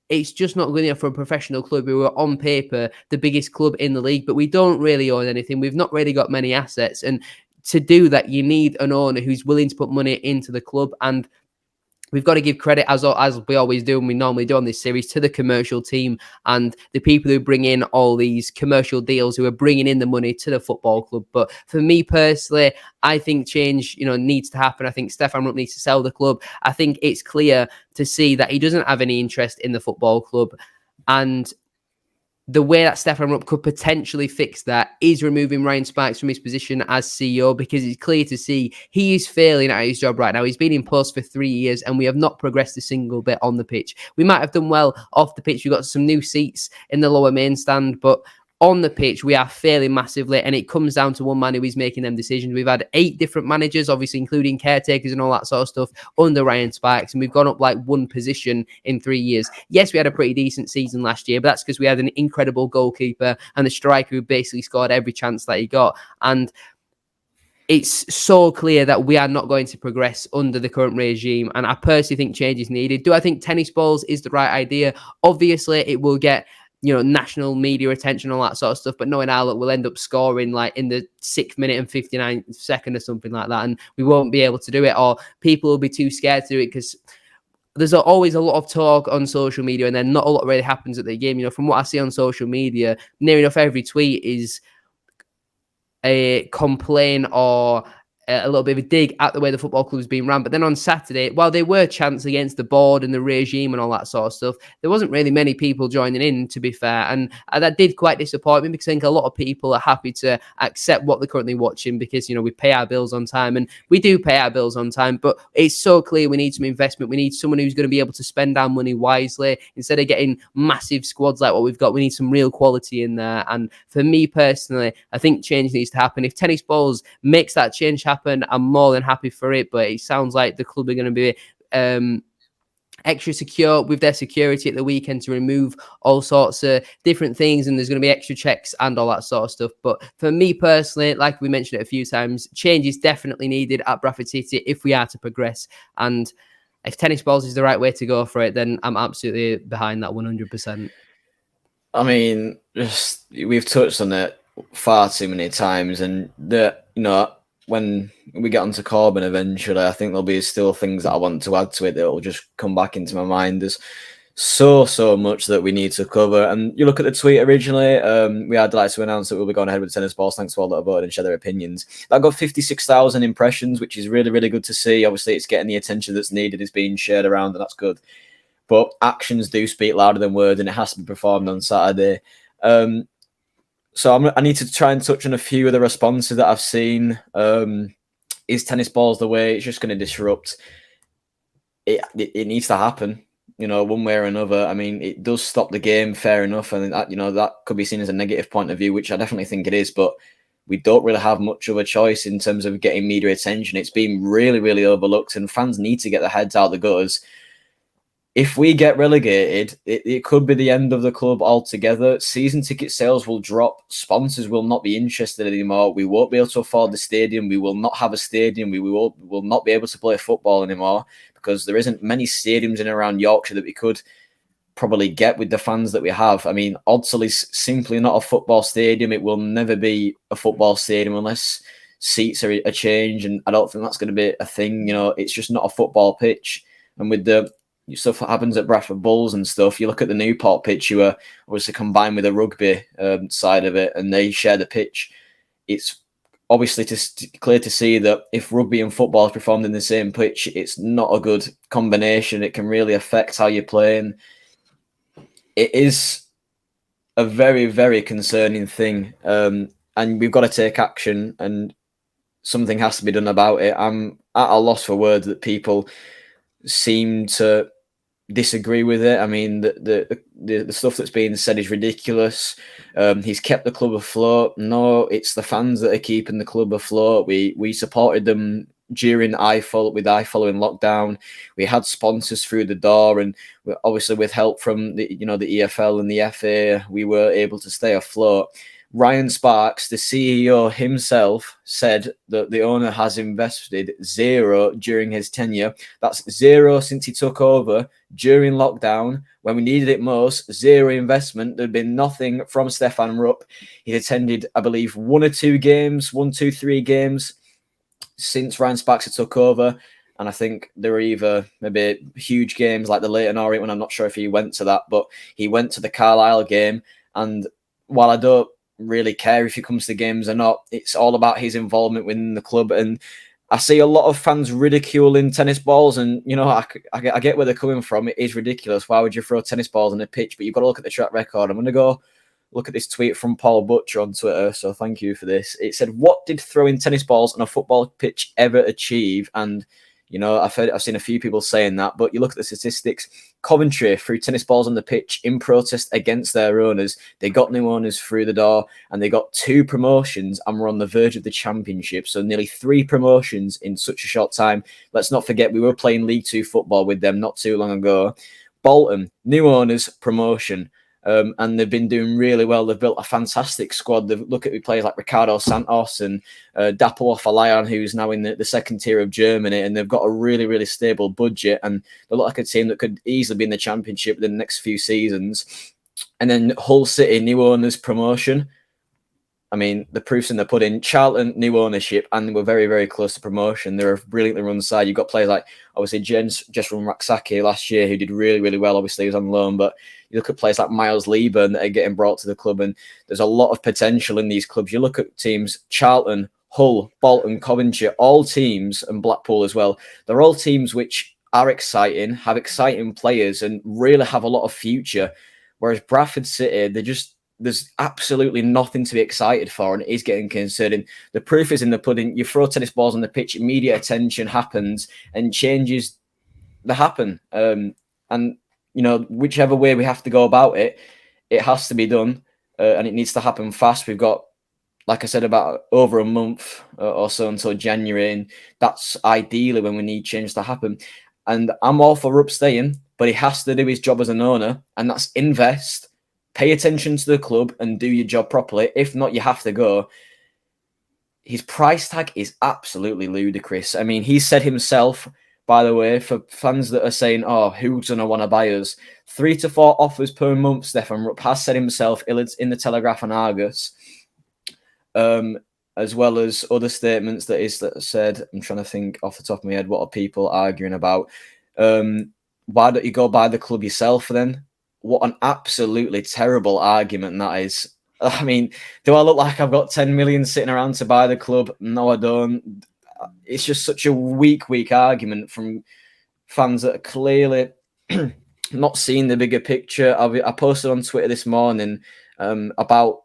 it's just not good enough for a professional club who are on paper the biggest club in the league, but we don't really own anything. We've not really got many assets. And to do that, you need an owner who's willing to put money into the club. And we've got to give credit, as we always do, and we normally do on this series, to the commercial team and the people who bring in all these commercial deals, who are bringing in the money to the football club. But for me personally, I think change, needs to happen. I think Stefan Rupp needs to sell the club. I think it's clear to see that he doesn't have any interest in the football club. And the way that Stefan Rupp could potentially fix that is removing Ryan Sparks from his position as CEO, because it's clear to see he is failing at his job right now. He's been in post for 3 years and we have not progressed a single bit on the pitch. We might have done well off the pitch. We've got some new seats in the lower main stand, but on the pitch, we are failing massively, and it comes down to one man who is making them decisions. We've had 8 different managers, obviously including caretakers and all that sort of stuff, under Ryan Sparks, and we've gone up like one position in 3 years. Yes, we had a pretty decent season last year, but that's because we had an incredible goalkeeper and a striker who basically scored every chance that he got. And it's so clear that we are not going to progress under the current regime, and I personally think change is needed. Do I think tennis balls is the right idea? Obviously, it will get national media attention, all that sort of stuff. But knowing how we'll end up scoring like in the 6th minute and 59th second or something like that, and we won't be able to do it, or people will be too scared to do it because there's always a lot of talk on social media and then not a lot really happens at the game. From what I see on social media, near enough every tweet is a complaint or a little bit of a dig at the way the football club is being run. But then on Saturday, while there were chants against the board and the regime and all that sort of stuff, there wasn't really many people joining in, to be fair. And that did quite disappoint me, because I think a lot of people are happy to accept what they're currently watching because, we pay our bills on time, and we do pay our bills on time. But it's so clear we need some investment. We need someone who's going to be able to spend our money wisely. Instead of getting massive squads like what we've got, we need some real quality in there. And for me personally, I think change needs to happen. If Tennis Balls makes that change happen, I'm more than happy for it. But it sounds like the club are going to be extra secure with their security at the weekend to remove all sorts of different things, and there's going to be extra checks and all that sort of stuff. But for me personally, like we mentioned it a few times, change is definitely needed at Bradford City if we are to progress. And if Tennis Balls is the right way to go for it, then I'm absolutely behind that 100%. I mean, we've touched on it far too many times, and when we get onto Korban eventually, I think there'll be still things that I want to add to it that will just come back into my mind. There's so much that we need to cover. And you look at the tweet originally, we are delighted to announce that we'll be going ahead with Tennis Balls. Thanks to all that have voted and share their opinions. That got 56,000 impressions, which is really, really good to see. Obviously, it's getting the attention that's needed. It's being shared around, and that's good. But actions do speak louder than words, and it has to be performed on Saturday. So I need to try and touch on a few of the responses that I've seen. Is Tennis Balls the way? It's just going to disrupt. It needs to happen, one way or another. I mean, it does stop the game, fair enough. And that could be seen as a negative point of view, which I definitely think it is. But we don't really have much of a choice in terms of getting media attention. It's been really, really overlooked, and fans need to get their heads out the gutters. If we get relegated, it could be the end of the club altogether. Season ticket sales will drop. Sponsors will not be interested anymore. We won't be able to afford the stadium. We will not have a stadium. We will not be able to play football anymore, because there isn't many stadiums in and around Yorkshire that we could probably get with the fans that we have. I mean, Odsal is simply not a football stadium. It will never be a football stadium unless seats are a change, and I don't think that's going to be a thing. It's just not a football pitch. And with the stuff that happens at Bradford Bulls and stuff, you look at the Newport pitch, you are obviously combined with the rugby side of it, and they share the pitch. It's obviously clear to see that if rugby and football is performed in the same pitch, it's not a good combination. It can really affect how you're playing. It is a very, very concerning thing, and we've got to take action, and something has to be done about it. I'm at a loss for words that people seem to disagree with it. I mean, the stuff that's being said is ridiculous. He's kept the club afloat. No, it's the fans that are keeping the club afloat. We supported them during IFOL in lockdown. We had sponsors through the door, and obviously with help from the EFL and the FA, we were able to stay afloat. Ryan Sparks, the CEO himself, said that the owner has invested zero during his tenure. That's zero since he took over during lockdown when we needed it most. Zero investment. There'd been nothing from Stefan Rupp. He attended, I believe, 1 or 2 games, 3 games since Ryan Sparks had took over. And I think there were either maybe huge games like the Lydon Orient one. I'm not sure if he went to that, but he went to the Carlisle game. And while I don't really care if he comes to games or not, it's all about his involvement within the club. And I see a lot of fans ridiculing tennis balls, and I get where they're coming from. It is ridiculous. Why would you throw tennis balls on a pitch? But you've got to look at the track record. I'm going to go look at this tweet from Paul Butcher on Twitter, so thank you for this. It said, "What did throwing tennis balls on a football pitch ever achieve?" And I've seen a few people saying that, but you look at the statistics. Coventry threw tennis balls on the pitch in protest against their owners. They got new owners through the door, and they got 2 promotions, and we're on the verge of the championship. So nearly 3 promotions in such a short time. Let's not forget we were playing League 2 football with them not too long ago. Bolton, new owners, promotion. And they've been doing really well. They've built a fantastic squad. Look at players like Ricardo Santos and Dapo Falayan, who's now in the second tier of Germany, and they've got a really, really stable budget, and they look like a team that could easily be in the championship within the next few seasons. And then Hull City, new owners, promotion. I mean, the proof's in the pudding. Charlton, new ownership, and we're very, very close to promotion. They're a brilliantly run side. You've got players like, obviously, just from Raksaki last year, who did really, really well. Obviously, he was on loan, but you look at players like Miles Lydon that are getting brought to the club, and there's a lot of potential in these clubs. You look at teams, Charlton, Hull, Bolton, Coventry, all teams, and Blackpool as well. They're all teams which are exciting, have exciting players, and really have a lot of future. Whereas Bradford City, there's absolutely nothing to be excited for, and it is getting concerning. The proof is in the pudding. You throw tennis balls on the pitch, immediate attention happens, and changes that happen. And whichever way we have to go about it, it has to be done, and it needs to happen fast. We've got, like I said, about over a month or so until January, and that's ideally when we need change to happen. And I'm all for Rupp staying, but he has to do his job as an owner, and that's invest. Pay attention to the club and do your job properly. If not, you have to go. His price tag is absolutely ludicrous. I mean, he said himself, by the way, for fans that are saying, "Oh, who's going to want to buy us?" 3 to 4 offers per month, Stefan Rupp has said himself in the Telegraph and Argus, as well as other statements that said, I'm trying to think off the top of my head, what are people arguing about? Why don't you go buy the club yourself then? What an absolutely terrible argument that is. I mean, do I look like I've got 10 million sitting around to buy the club? No, I don't. It's just such a weak argument from fans that are clearly not seeing the bigger picture. I posted on Twitter this morning about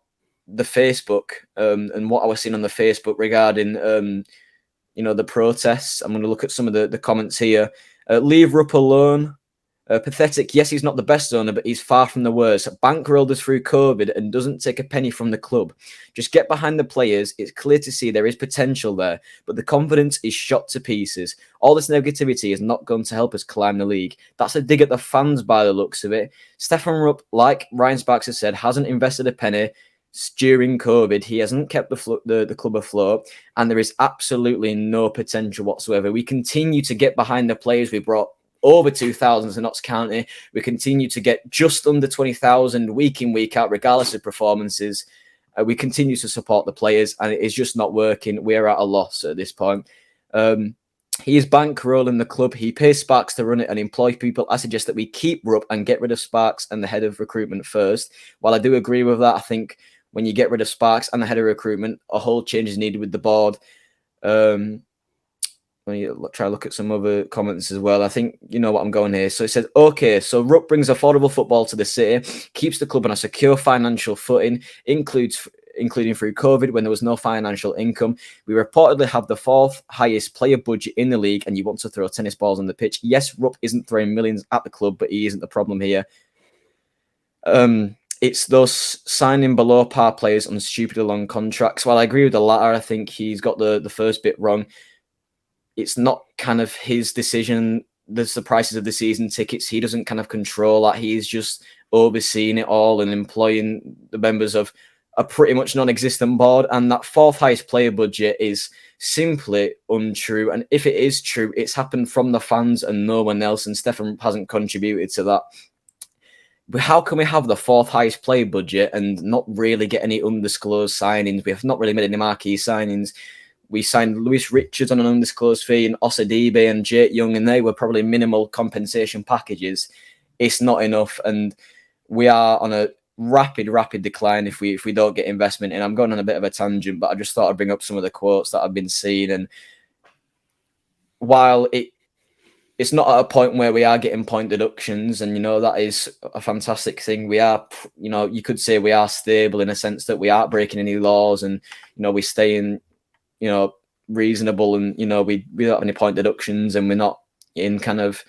the Facebook and what I was seeing on the Facebook regarding the protests. I'm going to look at some of the comments here. Leave Rupp alone. Pathetic. Yes, he's not the best owner, but he's far from the worst. Bankrolled us through COVID and doesn't take a penny from the club. Just get behind the players. It's clear to see there is potential there, but the confidence is shot to pieces. All this negativity is not going to help us climb the league. That's a dig at the fans by the looks of it. Stefan Rupp, like Ryan Sparks has said, hasn't invested a penny during COVID. He hasn't kept the club afloat, and there is absolutely no potential whatsoever. We continue to get behind the players we brought over 2,000 to Notts County. We continue to get just under 20,000 week in, week out, regardless of performances. We continue to support the players, and it is just not working. We're at a loss at this point. He is bankrolling the club. He pays Sparks to run it and employ people. I suggest that we keep Rupp and get rid of Sparks and the head of recruitment first. While I do agree with that, I think when you get rid of Sparks and the head of recruitment, a whole change is needed with the board. Let me try to look at some other comments as well. I think you know what I'm going here. So it says, okay, so Rupp brings affordable football to the city, keeps the club on a secure financial footing, including through COVID when there was no financial income. We reportedly have the 4th highest player budget in the league, and you want to throw tennis balls on the pitch. Yes, Rupp isn't throwing millions at the club, but he isn't the problem here. It's those signing below par players on stupidly long contracts. While I agree with the latter, I think he's got the first bit wrong. It's not kind of his decision. There's the prices of the season tickets. He doesn't kind of control that. He's just overseeing it all and employing the members of a pretty much non-existent board. And that 4th highest player budget is simply untrue. And if it is true, it's happened from the fans and no one else. And Stefan hasn't contributed to that. But how can we have the 4th highest player budget and not really get any undisclosed signings? We have not really made any marquee signings. We signed Lewis Richards on an undisclosed fee and Osadibe and Jake Young, and they were probably minimal compensation packages. It's not enough, and we are on a rapid decline if we don't get investment. And I'm going on a bit of a tangent, but I just thought I'd bring up some of the quotes that I've been seeing. And while it's not at a point where we are getting point deductions, and that is a fantastic thing. We are, you could say we are stable in a sense that we aren't breaking any laws, and we stay in, reasonable, and we don't have any point deductions, and we're not in kind of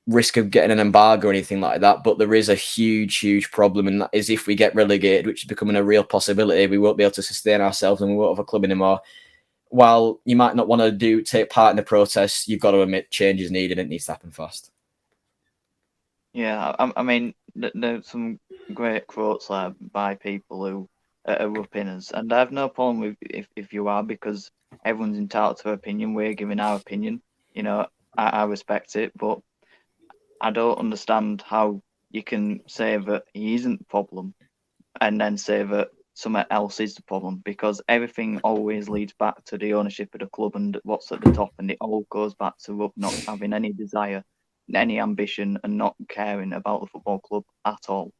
risk of getting an embargo or anything like that. But there is a huge problem, and that is if we get relegated, which is becoming a real possibility, we won't be able to sustain ourselves and we won't have a club anymore. While you might not want to take part in the protests, you've got to admit change is needed and it needs to happen fast. Yeah, I mean, there's some great quotes there by people who are upping, and I have no problem with if you are, because everyone's entitled to their opinion. We're giving our opinion. I respect it, but I don't understand how you can say that he isn't the problem and then say that something else is the problem, because everything always leads back to the ownership of the club and what's at the top, and it all goes back to Rupp not having any desire, any ambition, and not caring about the football club at all.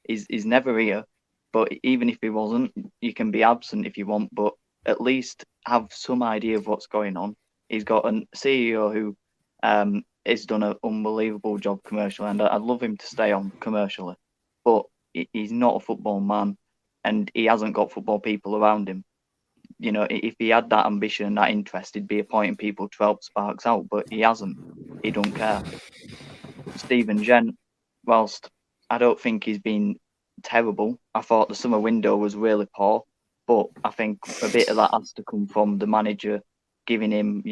He's never here, but even if he wasn't, you can be absent if you want, but at least have some idea of what's going on. He's got a CEO who has done an unbelievable job commercially, and I'd love him to stay on commercially, but he's not a football man. And he hasn't got football people around him. If he had that ambition and that interest, he'd be appointing people to help Sparks out, but he hasn't. He don't care. Stephen Gent, whilst I don't think he's been terrible, I thought the summer window was really poor, but I think a bit of that has to come from the manager giving him,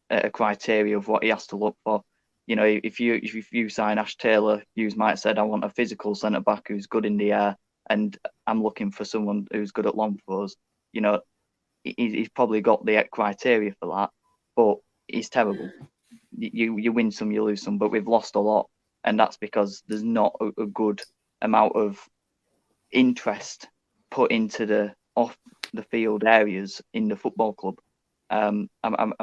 a criteria of what he has to look for. If you sign Ash Taylor, you might have said, I want a physical centre-back who's good in the air, and I'm looking for someone who's good at long throws. He's probably got the criteria for that, but he's terrible. You win some, you lose some, but we've lost a lot, and that's because there's not a good amount of interest put into the off the field areas in the football club. I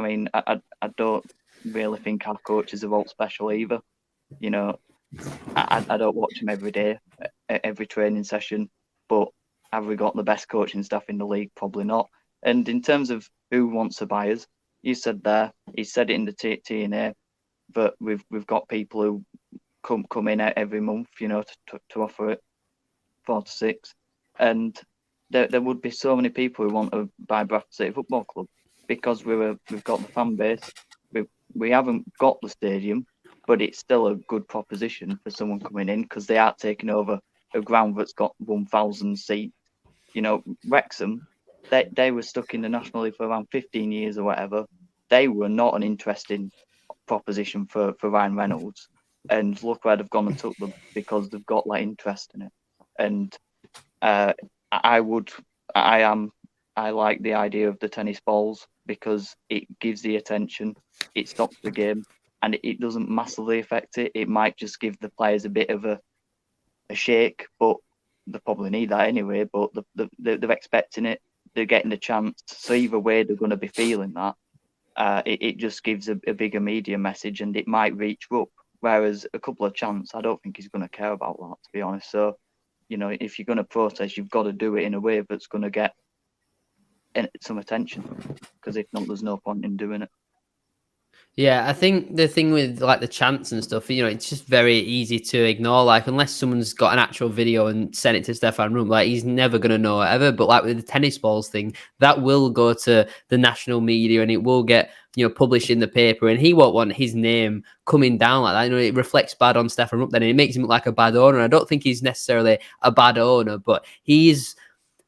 mean, I don't really think our coaches are all special either. I don't watch them every day, every training session, but have we got the best coaching staff in the league? Probably not. And in terms of who wants to buy us, you said there, he said it in the TNA, that we've got people who come in every month, to offer it 4 to 6, and there would be so many people who want to buy Bradford City Football Club, because we've got the fan base, we haven't got the stadium, but it's still a good proposition for someone coming in, because they are taking over a ground that's got 1,000 seats. Wrexham, they were stuck in the National League for around 15 years or whatever. They were not an interesting proposition for Ryan Reynolds, and look where they've gone and took them, because they've got that interest in it. And I like the idea of the tennis balls, because it gives the attention, it stops the game, and it doesn't massively affect it. It might just give the players a bit of a shake, but they probably need that anyway. But they're expecting it, they're getting the chance, so either way they're going to be feeling that. It just gives a bigger media message, and it might reach up. Whereas a couple of chants, I don't think he's going to care about that, to be honest. So you know, if you're going to protest, you've got to do it in a way that's going to get some attention, because if not, there's no point in doing it. Yeah, I think the thing with like the chants and stuff, you know, it's just very easy to ignore. Like, unless someone's got an actual video and sent it to Stefan Rupp, like he's never gonna know it ever. But like with the tennis balls thing, that will go to the national media and it will get, you know, published in the paper, and he won't want his name coming down like that. You know, it reflects bad on Stefan Rupp then, and it makes him look like a bad owner. I don't think he's necessarily a bad owner, but he's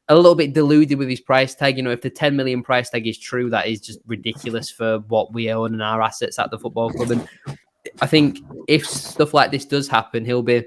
a little bit deluded with his price tag. You know, if the 10 million price tag is true, that is just ridiculous for what we own and our assets at the football club. And I think if stuff like this does happen, he'll be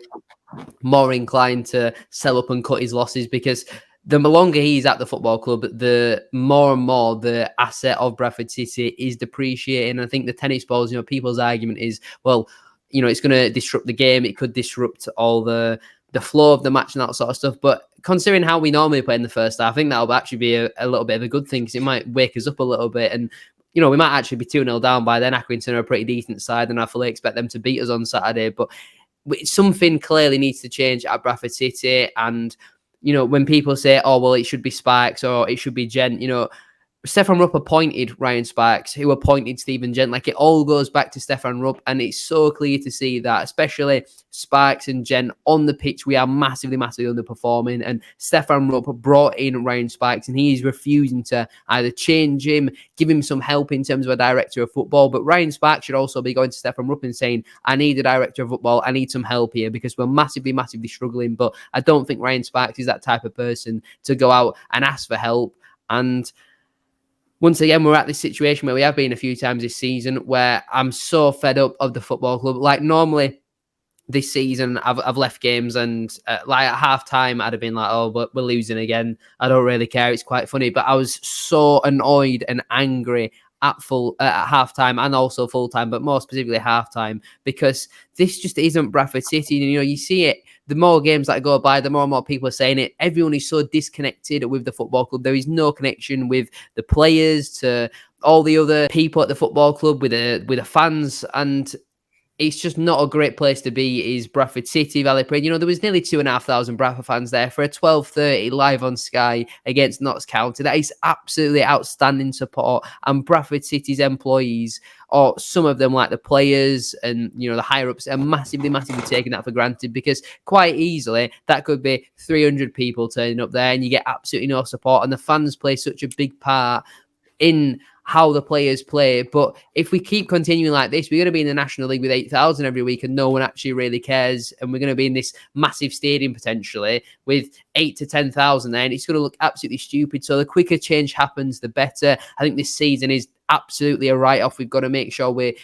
more inclined to sell up and cut his losses, because the longer he's at the football club, the more and more the asset of Bradford City is depreciating. I think the tennis balls, you know, people's argument is, well, you know, it's going to disrupt the game. It could disrupt all the flow of the match and that sort of stuff. But considering how we normally play in the first half, I think that'll actually be a little bit of a good thing, because it might wake us up a little bit. And, you know, we might actually be 2-0 down by then. Accrington are a pretty decent side, and I fully expect them to beat us on Saturday. But something clearly needs to change at Bradford City. And, you know, when people say, oh, well, it should be Sparks or it should be Gent, you know, Stefan Rupp appointed Ryan Sparks, who appointed Stephen Gent. Like, it all goes back to Stefan Rupp, and it's so clear to see that, especially Sparks and Gent on the pitch, we are massively, massively underperforming. And Stefan Rupp brought in Ryan Sparks, and he is refusing to either change him, give him some help in terms of a director of football. But Ryan Sparks should also be going to Stefan Rupp and saying, I need a director of football, I need some help here, because we're massively, massively struggling. But I don't think Ryan Sparks is that type of person to go out and ask for help. And once again, we're at this situation where we have been a few times this season, where I'm so fed up of the football club. Like, normally this season, I've left games and like at half time, I'd have been like, oh, but we're losing again. I don't really care. It's quite funny. But I was so annoyed and angry at half time and also full time, but more specifically half time, because this just isn't Bradford City. You know, you see it. The more games that go by, the more and more people are saying it. Everyone is so disconnected with the football club. There is no connection with the players, to all the other people at the football club, with the fans, and it's just not a great place to be. Is Bradford City, Valley Parade. You know, there was nearly 2,500 Bradford fans there for a 12:30 live on Sky against Notts County. That is absolutely outstanding support. And Bradford City's employees, or some of them, like the players and, you know, the higher ups, are massively, massively taking that for granted, because quite easily that could be 300 people turning up there and you get absolutely no support. And the fans play such a big part in how the players play. But if we keep continuing like this, we're going to be in the National League with 8,000 every week and no one actually really cares. And we're going to be in this massive stadium potentially with 8 to 10,000 there, and it's going to look absolutely stupid. So the quicker change happens, the better. I think this season is absolutely a write-off. We've got to make sure we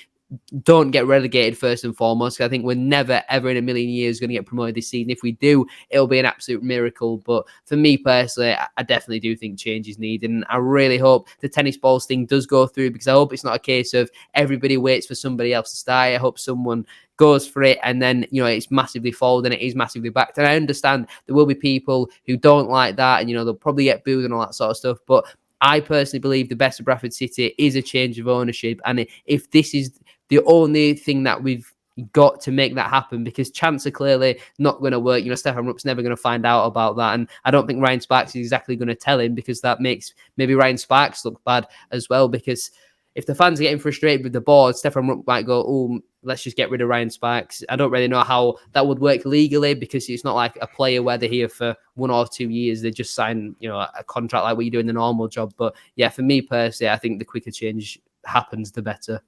don't get relegated first and foremost. I think we're never, ever in a million years going to get promoted this season. If we do, it'll be an absolute miracle. But for me personally, I definitely do think change is needed. And I really hope the tennis balls thing does go through, because I hope it's not a case of everybody waits for somebody else to start. I hope someone goes for it and then, you know, it's massively folded and it is massively backed. And I understand there will be people who don't like that, and, you know, they'll probably get booed and all that sort of stuff. But I personally believe the best of Bradford City is a change of ownership. And if this is the only thing that we've got to make that happen, because chants are clearly not going to work. You know, Stefan Rupp's never going to find out about that. And I don't think Ryan Sparks is exactly going to tell him, because that makes maybe Ryan Sparks look bad as well. Because if the fans are getting frustrated with the board, Stefan Rupp might go, oh, let's just get rid of Ryan Sparks. I don't really know how that would work legally, because it's not like a player where they're here for 1 or 2 years. They just sign, you know, a contract like what you do in the normal job. But yeah, for me personally, I think the quicker change happens, the better.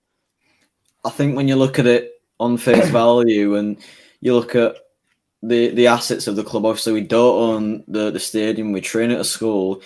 I think when you look at it on face value and you look at the assets of the club, obviously we don't own the stadium, we train at a school.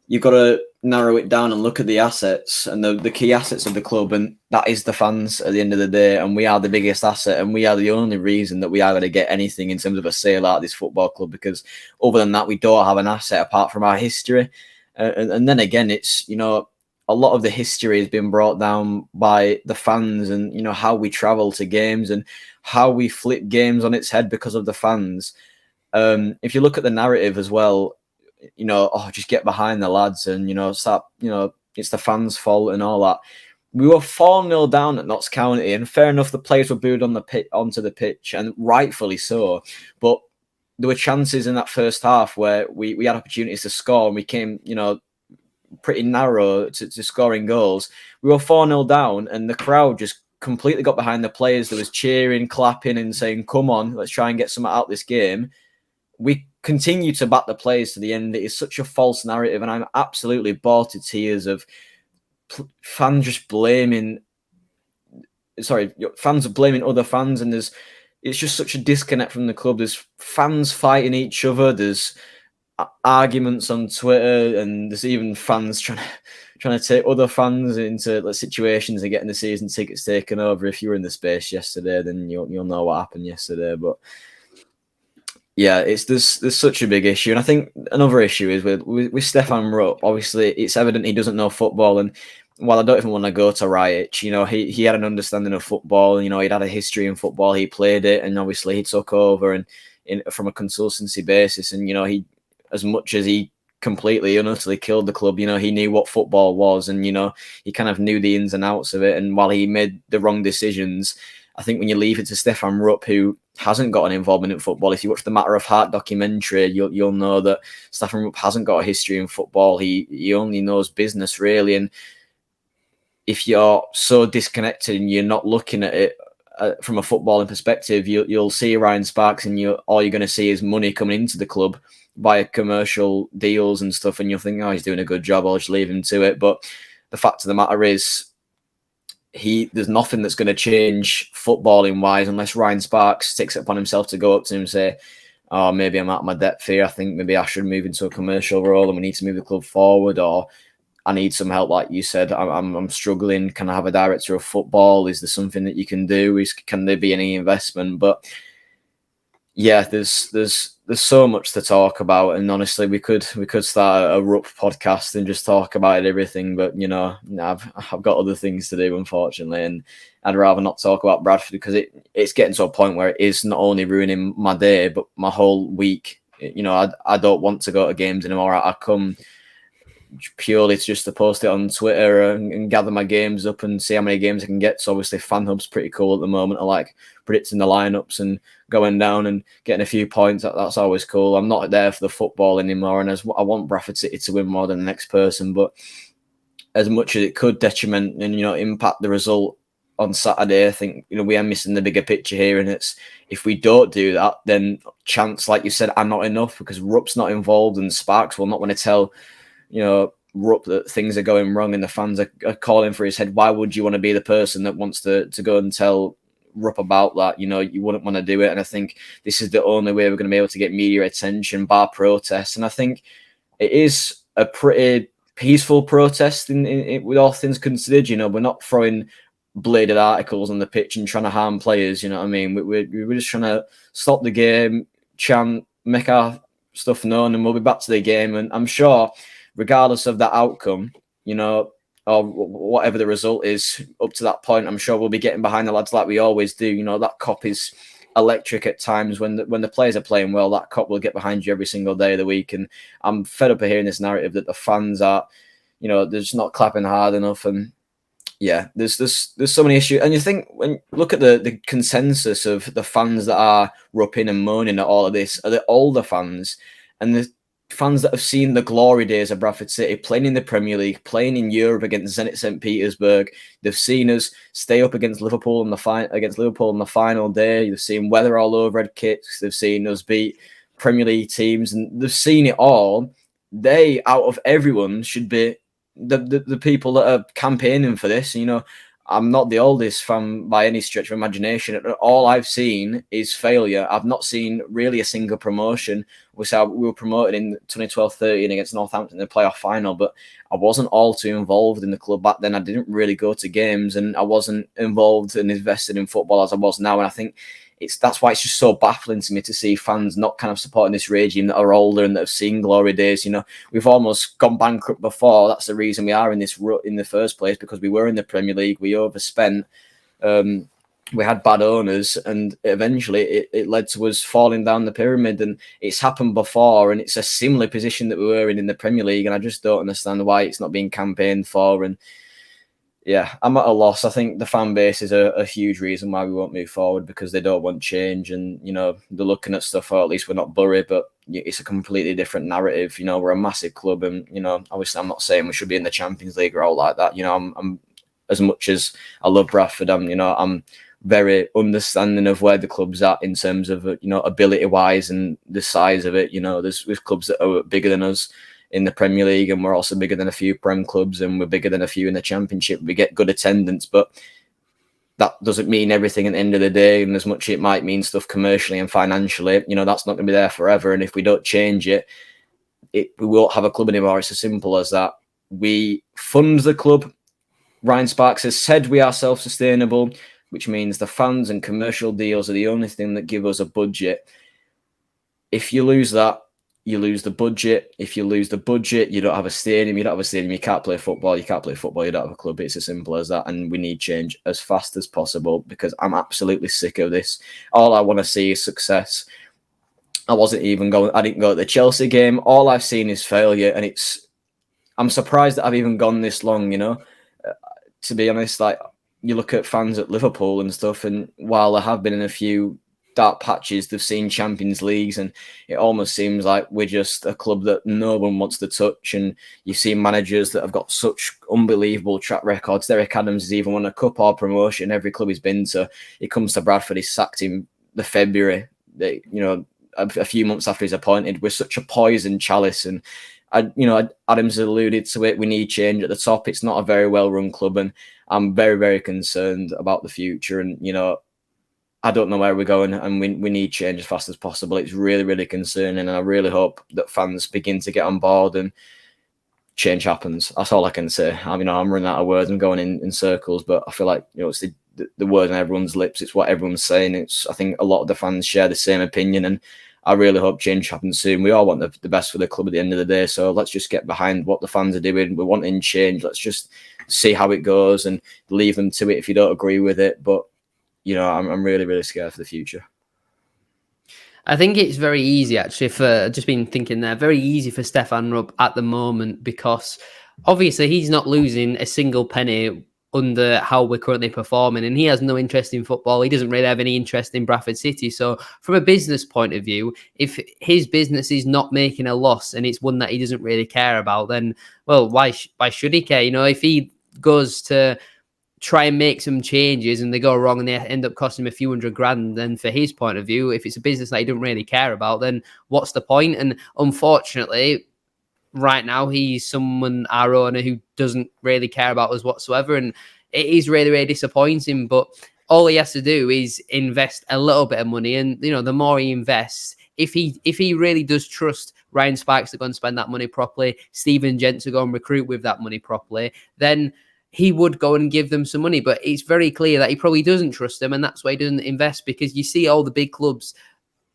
You've got to narrow it down and look at the assets and the key assets of the club, and that is the fans at the end of the day. And we are the biggest asset, and we are the only reason that we are going to get anything in terms of a sale out of this football club, because other than that, we don't have an asset apart from our history. And then again, it's, you know, a lot of the history has been brought down by the fans, and, you know, how we travel to games and how we flip games on its head because of the fans. If you look at the narrative as well, you know, oh, just get behind the lads and, you know, start, you know, it's the fans' fault and all that. We were 4-0 down at Notts County, and fair enough, the players were booed on the onto the pitch, and rightfully so. But there were chances in that first half where we had opportunities to score and we came, pretty narrow to scoring goals. We were 4-0 down and the crowd just completely got behind the players. There was cheering, clapping and saying, come on, let's try and get something out of this game. We continue to back the players to the end. It is such a false narrative, and I'm absolutely bored to tears of fans just blaming other fans, and it's just such a disconnect from the club. There's fans fighting each other. There's arguments on Twitter, and there's even fans trying to take other fans into situations and getting the season tickets taken over. If you were in the space yesterday, then you'll know what happened yesterday. But yeah, there's such a big issue, and I think another issue is with Stefan Rupp. Obviously, it's evident he doesn't know football, and while I don't even want to go to Riot, he had an understanding of football. He'd had a history in football. He played it, and obviously he took over and from a consultancy basis. And he, as much as he completely and utterly killed the club, he knew what football was, and he kind of knew the ins and outs of it. And while he made the wrong decisions, I think when you leave it to Stefan Rupp, who hasn't got an involvement in football, if you watch the Matter of Heart documentary, you'll know that Stefan Rupp hasn't got a history in football. He only knows business, really. And if you're so disconnected and you're not looking at it from a footballing perspective, you'll see Ryan Sparks, and all you're going to see is money coming into the club via commercial deals and stuff, and you'll think, oh, he's doing a good job, I'll just leave him to it. But the fact of the matter is, there's nothing that's going to change footballing wise unless Ryan Sparks takes it upon himself to go up to him and say, oh, maybe I'm out of my depth here, I think maybe I should move into a commercial role and we need to move the club forward, or I need some help, like you said. I'm struggling. Can I have a director of football? Is there something that you can do? Can there be any investment? But yeah, there's so much to talk about, and honestly, we could start a Rupp podcast and just talk about everything. But I've got other things to do, unfortunately, and I'd rather not talk about Bradford because it's getting to a point where it is not only ruining my day but my whole week. I don't want to go to games anymore. I come purely just to post it on Twitter and gather my games up and see how many games I can get. So obviously FanHub's pretty cool at the moment. I like predicting the lineups and going down and getting a few points. That's always cool. I'm not there for the football anymore, and I want Bradford City to win more than the next person. But as much as it could detriment and impact the result on Saturday, I think we are missing the bigger picture here. And it's, if we don't do that, then chance, like you said, are not enough because Rupp's not involved, and Sparks will not want to tell Rupp that things are going wrong and the fans are calling for his head. Why would you want to be the person that wants to go and tell Rupp about that? You wouldn't want to do it. And I think this is the only way we're going to be able to get media attention, bar protests. And I think it is a pretty peaceful protest in with all things considered. We're not throwing bladed articles on the pitch and trying to harm players. You know what I mean? We're just trying to stop the game, chant, make our stuff known, and we'll be back to the game. And I'm sure, regardless of that outcome, or whatever the result is up to that point, I'm sure we'll be getting behind the lads like we always do. That cop is electric at times. When the players are playing well, that cop will get behind you every single day of the week. And I'm fed up of hearing this narrative that the fans are, they're just not clapping hard enough. And yeah, there's so many issues. And you think, when you look at the consensus of the fans that are rupping and moaning at all of this, are the older fans and the fans that have seen the glory days of Bradford City, playing in the Premier League, playing in Europe against Zenit St. Petersburg. They've seen us stay up against Liverpool in the final day. They've seen weather all over red kits. They've seen us beat Premier League teams, and they've seen it all. They, out of everyone, should be the people that are campaigning for this. I'm not the oldest fan by any stretch of imagination. All I've seen is failure. I've not seen really a single promotion. We were promoted in 2012-13 against Northampton in the playoff final, but I wasn't all too involved in the club back then. I didn't really go to games, and I wasn't involved and invested in football as I was now. And I think that's why it's just so baffling to me to see fans not kind of supporting this regime that are older and that have seen glory days. We've almost gone bankrupt before. That's the reason we are in this rut in the first place, because we were in the Premier League. We overspent. We had bad owners, and eventually it led to us falling down the pyramid. And it's happened before, and it's a similar position that we were in the Premier League. And I just don't understand why it's not being campaigned for. And Yeah, I'm at a loss. I think the fan base is a huge reason why we won't move forward, because they don't want change, and they're looking at stuff. Or at least we're not Bury, but it's a completely different narrative. We're a massive club, and obviously I'm not saying we should be in the Champions League or all like that. I'm as much as I love Bradford, I'm very understanding of where the club's at in terms of ability wise and the size of it. There's clubs that are bigger than us in the Premier League, and we're also bigger than a few Prem clubs, and we're bigger than a few in the Championship. We get good attendance, but that doesn't mean everything at the end of the day. And as much as it might mean stuff commercially and financially, that's not going to be there forever. And if we don't change it, we won't have a club anymore. It's as simple as that. We fund the club. Ryan Sparks has said we are self-sustainable, which means the fans and commercial deals are the only thing that give us a budget. If you lose that, you lose the budget. If you lose the budget, you don't have a stadium. You don't have a stadium. You can't play football. You can't play football. You don't have a club. It's as simple as that. And we need change as fast as possible, because I'm absolutely sick of this. All I want to see is success. I didn't go to the Chelsea game. All I've seen is failure. And I'm surprised that I've even gone this long, to be honest. Like, you look at fans at Liverpool and stuff, and while there have been in a few dark patches, they've seen Champions Leagues, and it almost seems like we're just a club that no one wants to touch. And you've seen managers that have got such unbelievable track records. Derek Adams has even won a cup or promotion every club he's been to. He comes to Bradford, he's sacked him the February, a few months after he's appointed. We're such a poison chalice, and Adams alluded to it. We need change at the top. It's not a very well run club, and I'm very, very concerned about the future. And I don't know where we're going, and we need change as fast as possible. It's really, really concerning, and I really hope that fans begin to get on board and change happens. That's all I can say. I'm running out of words. I'm going in circles, but I feel like it's the word on everyone's lips. It's what everyone's saying. I think a lot of the fans share the same opinion, and I really hope change happens soon. We all want the best for the club at the end of the day, so let's just get behind what the fans are doing. We're wanting change. Let's just see how it goes and leave them to it if you don't agree with it. But I'm really, really scared for the future. I think it's very easy, actually, for just been thinking there, very easy for Stefan Rupp at the moment, because obviously he's not losing a single penny under how we're currently performing, and he has no interest in football. He doesn't really have any interest in Bradford City. So from a business point of view, if his business is not making a loss and it's one that he doesn't really care about, then, well, why should he care? If he goes to try and make some changes and they go wrong and they end up costing him a few $100,000, then for his point of view, if it's a business that he don't really care about, then what's the point? And unfortunately, right now, he's our owner, who doesn't really care about us whatsoever. And it is really, really disappointing. But all he has to do is invest a little bit of money. And, the more he invests, if he really does trust Ryan Sparks to go and spend that money properly, Stephen Gent to go and recruit with that money properly, then he would go and give them some money. But it's very clear that he probably doesn't trust them, and that's why he doesn't invest, because you see all the big clubs,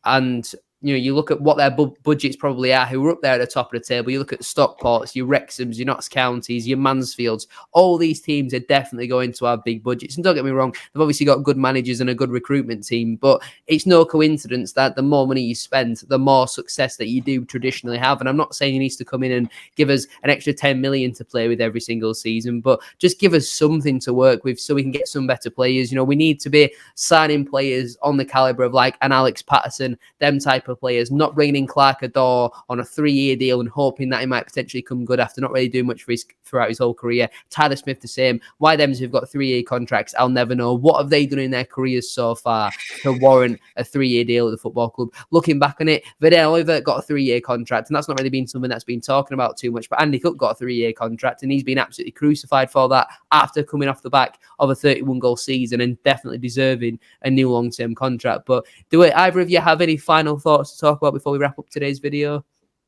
and you look at what their budgets probably are, who are up there at the top of the table. You look at Stockports, your Wrexhams, your Notts Counties, your Mansfields. All these teams are definitely going to have big budgets. And don't get me wrong, they've obviously got good managers and a good recruitment team, but it's no coincidence that the more money you spend, the more success that you do traditionally have. And I'm not saying he needs to come in and give us an extra 10 million to play with every single season, but just give us something to work with so we can get some better players. We need to be signing players on the caliber of like an Alex Patterson, them type of players, not bringing in Clark Adore on a 3-year deal and hoping that he might potentially come good after not really doing much throughout his whole career. Tyler Smith the same. Why them who've got 3-year contracts, I'll never know. What have they done in their careers so far to warrant a 3-year deal at the football club? Looking back on it, Vidal Oliver got a 3-year contract, and that's not really been something that's been talking about too much, but Andy Cook got a 3-year contract, and he's been absolutely crucified for that after coming off the back of a 31-goal season and definitely deserving a new long-term contract. But do either of you have any final thoughts to talk about before we wrap up today's video?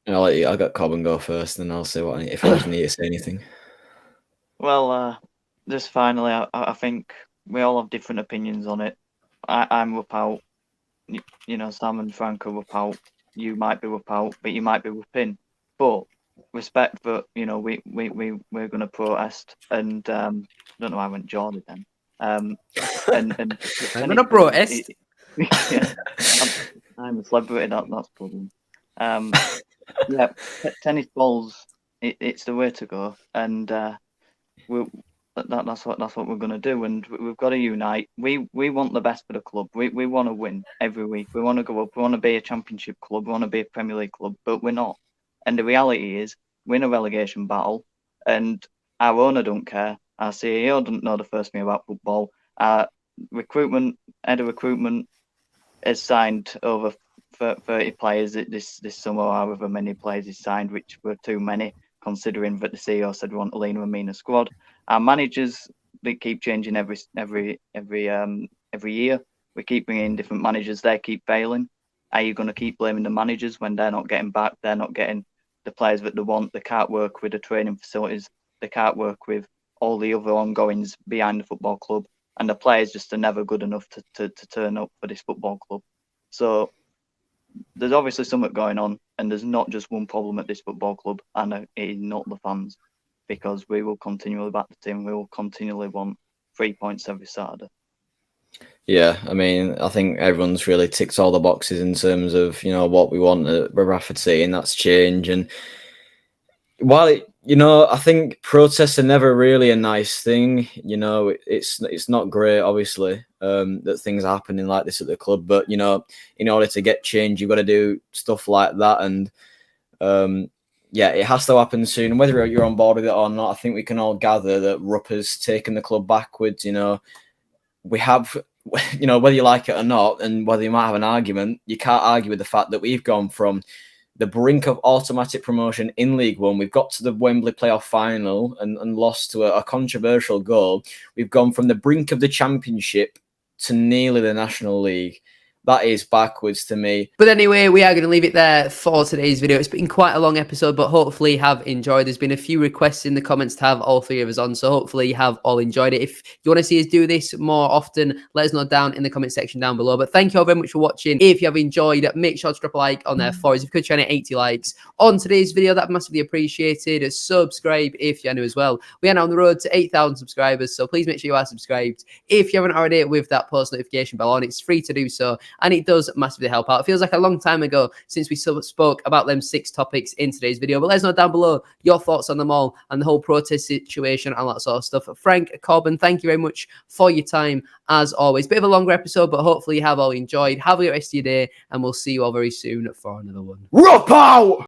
I'll got Korban go first, and I'll say if I need to say anything. Well, just finally, I think we all have different opinions on it. I'm Rupp out. Sam and Frank are Rupp out. You might be Rupp out, but you might be Rupp in. But respect that, we're going to protest. And I don't know why I went Geordie then. And I'm going to protest. Yeah, I'm a celebrity. That's the problem. Yeah, tennis balls. It's the way to go. And that's what we're going to do, and we've got to unite. We want the best for the club. We want to win every week. We want to go up. We want to be a championship club. We want to be a Premier League club, but we're not. And the reality is, we're in a relegation battle, and our owner don't care. Our CEO doesn't know the first thing about football. Our head of recruitment has signed over 30 players this summer, however many players he's signed, which were too many, considering that the CEO said we want to lean and mean a squad. Our managers, they keep changing every year. We keep bringing in different managers. They keep failing. Are you going to keep blaming the managers when they're not getting back? They're not getting the players that they want. They can't work with the training facilities. They can't work with all the other ongoings behind the football club. And the players just are never good enough to turn up for this football club. So there's obviously something going on, and there's not just one problem at this football club, and it is not the fans, because we will continually back the team. We will continually want 3 points every Saturday. Yeah, I mean, I think everyone's really ticks all the boxes in terms of, you know, what we want at Bradford City, and that's change. And while I think protests are never really a nice thing. You know, it's not great, obviously, that things are happening like this at the club. But, you know, in order to get change, you've got to do stuff like that. And yeah, it has to happen soon. And whether you're on board with it or not, I think we can all gather that Rupp has taken the club backwards. You know, we have, you know, whether you like it or not, and whether you might have an argument, you can't argue with the fact that we've gone from the brink of automatic promotion in League One. We've got to the Wembley playoff final and lost to a controversial goal. We've gone from the brink of the Championship to nearly the National League. That is backwards to me. But anyway, we are going to leave it there for today's video. It's been quite a long episode, but hopefully you have enjoyed. There's been a few requests in the comments to have all three of us on, so hopefully you have all enjoyed it. If you want to see us do this more often, let us know down in the comment section down below. But thank you all very much for watching. If you have enjoyed, make sure to drop a like on there for us. If you could try and hit 80 likes on today's video, that'd be massively appreciated. Subscribe if you're new as well. We are now on the road to 8,000 subscribers, so please make sure you are subscribed. If you haven't already, with that post notification bell on, it's free to do so, and it does massively help out. It feels like a long time ago since we spoke about them 6 topics in today's video, but let us know down below your thoughts on them all and the whole protest situation and that sort of stuff. Frank, Korban, thank you very much for your time as always. Bit of a longer episode, but hopefully you have all enjoyed. Have a good rest of your day, and we'll see you all very soon for another one. Robo!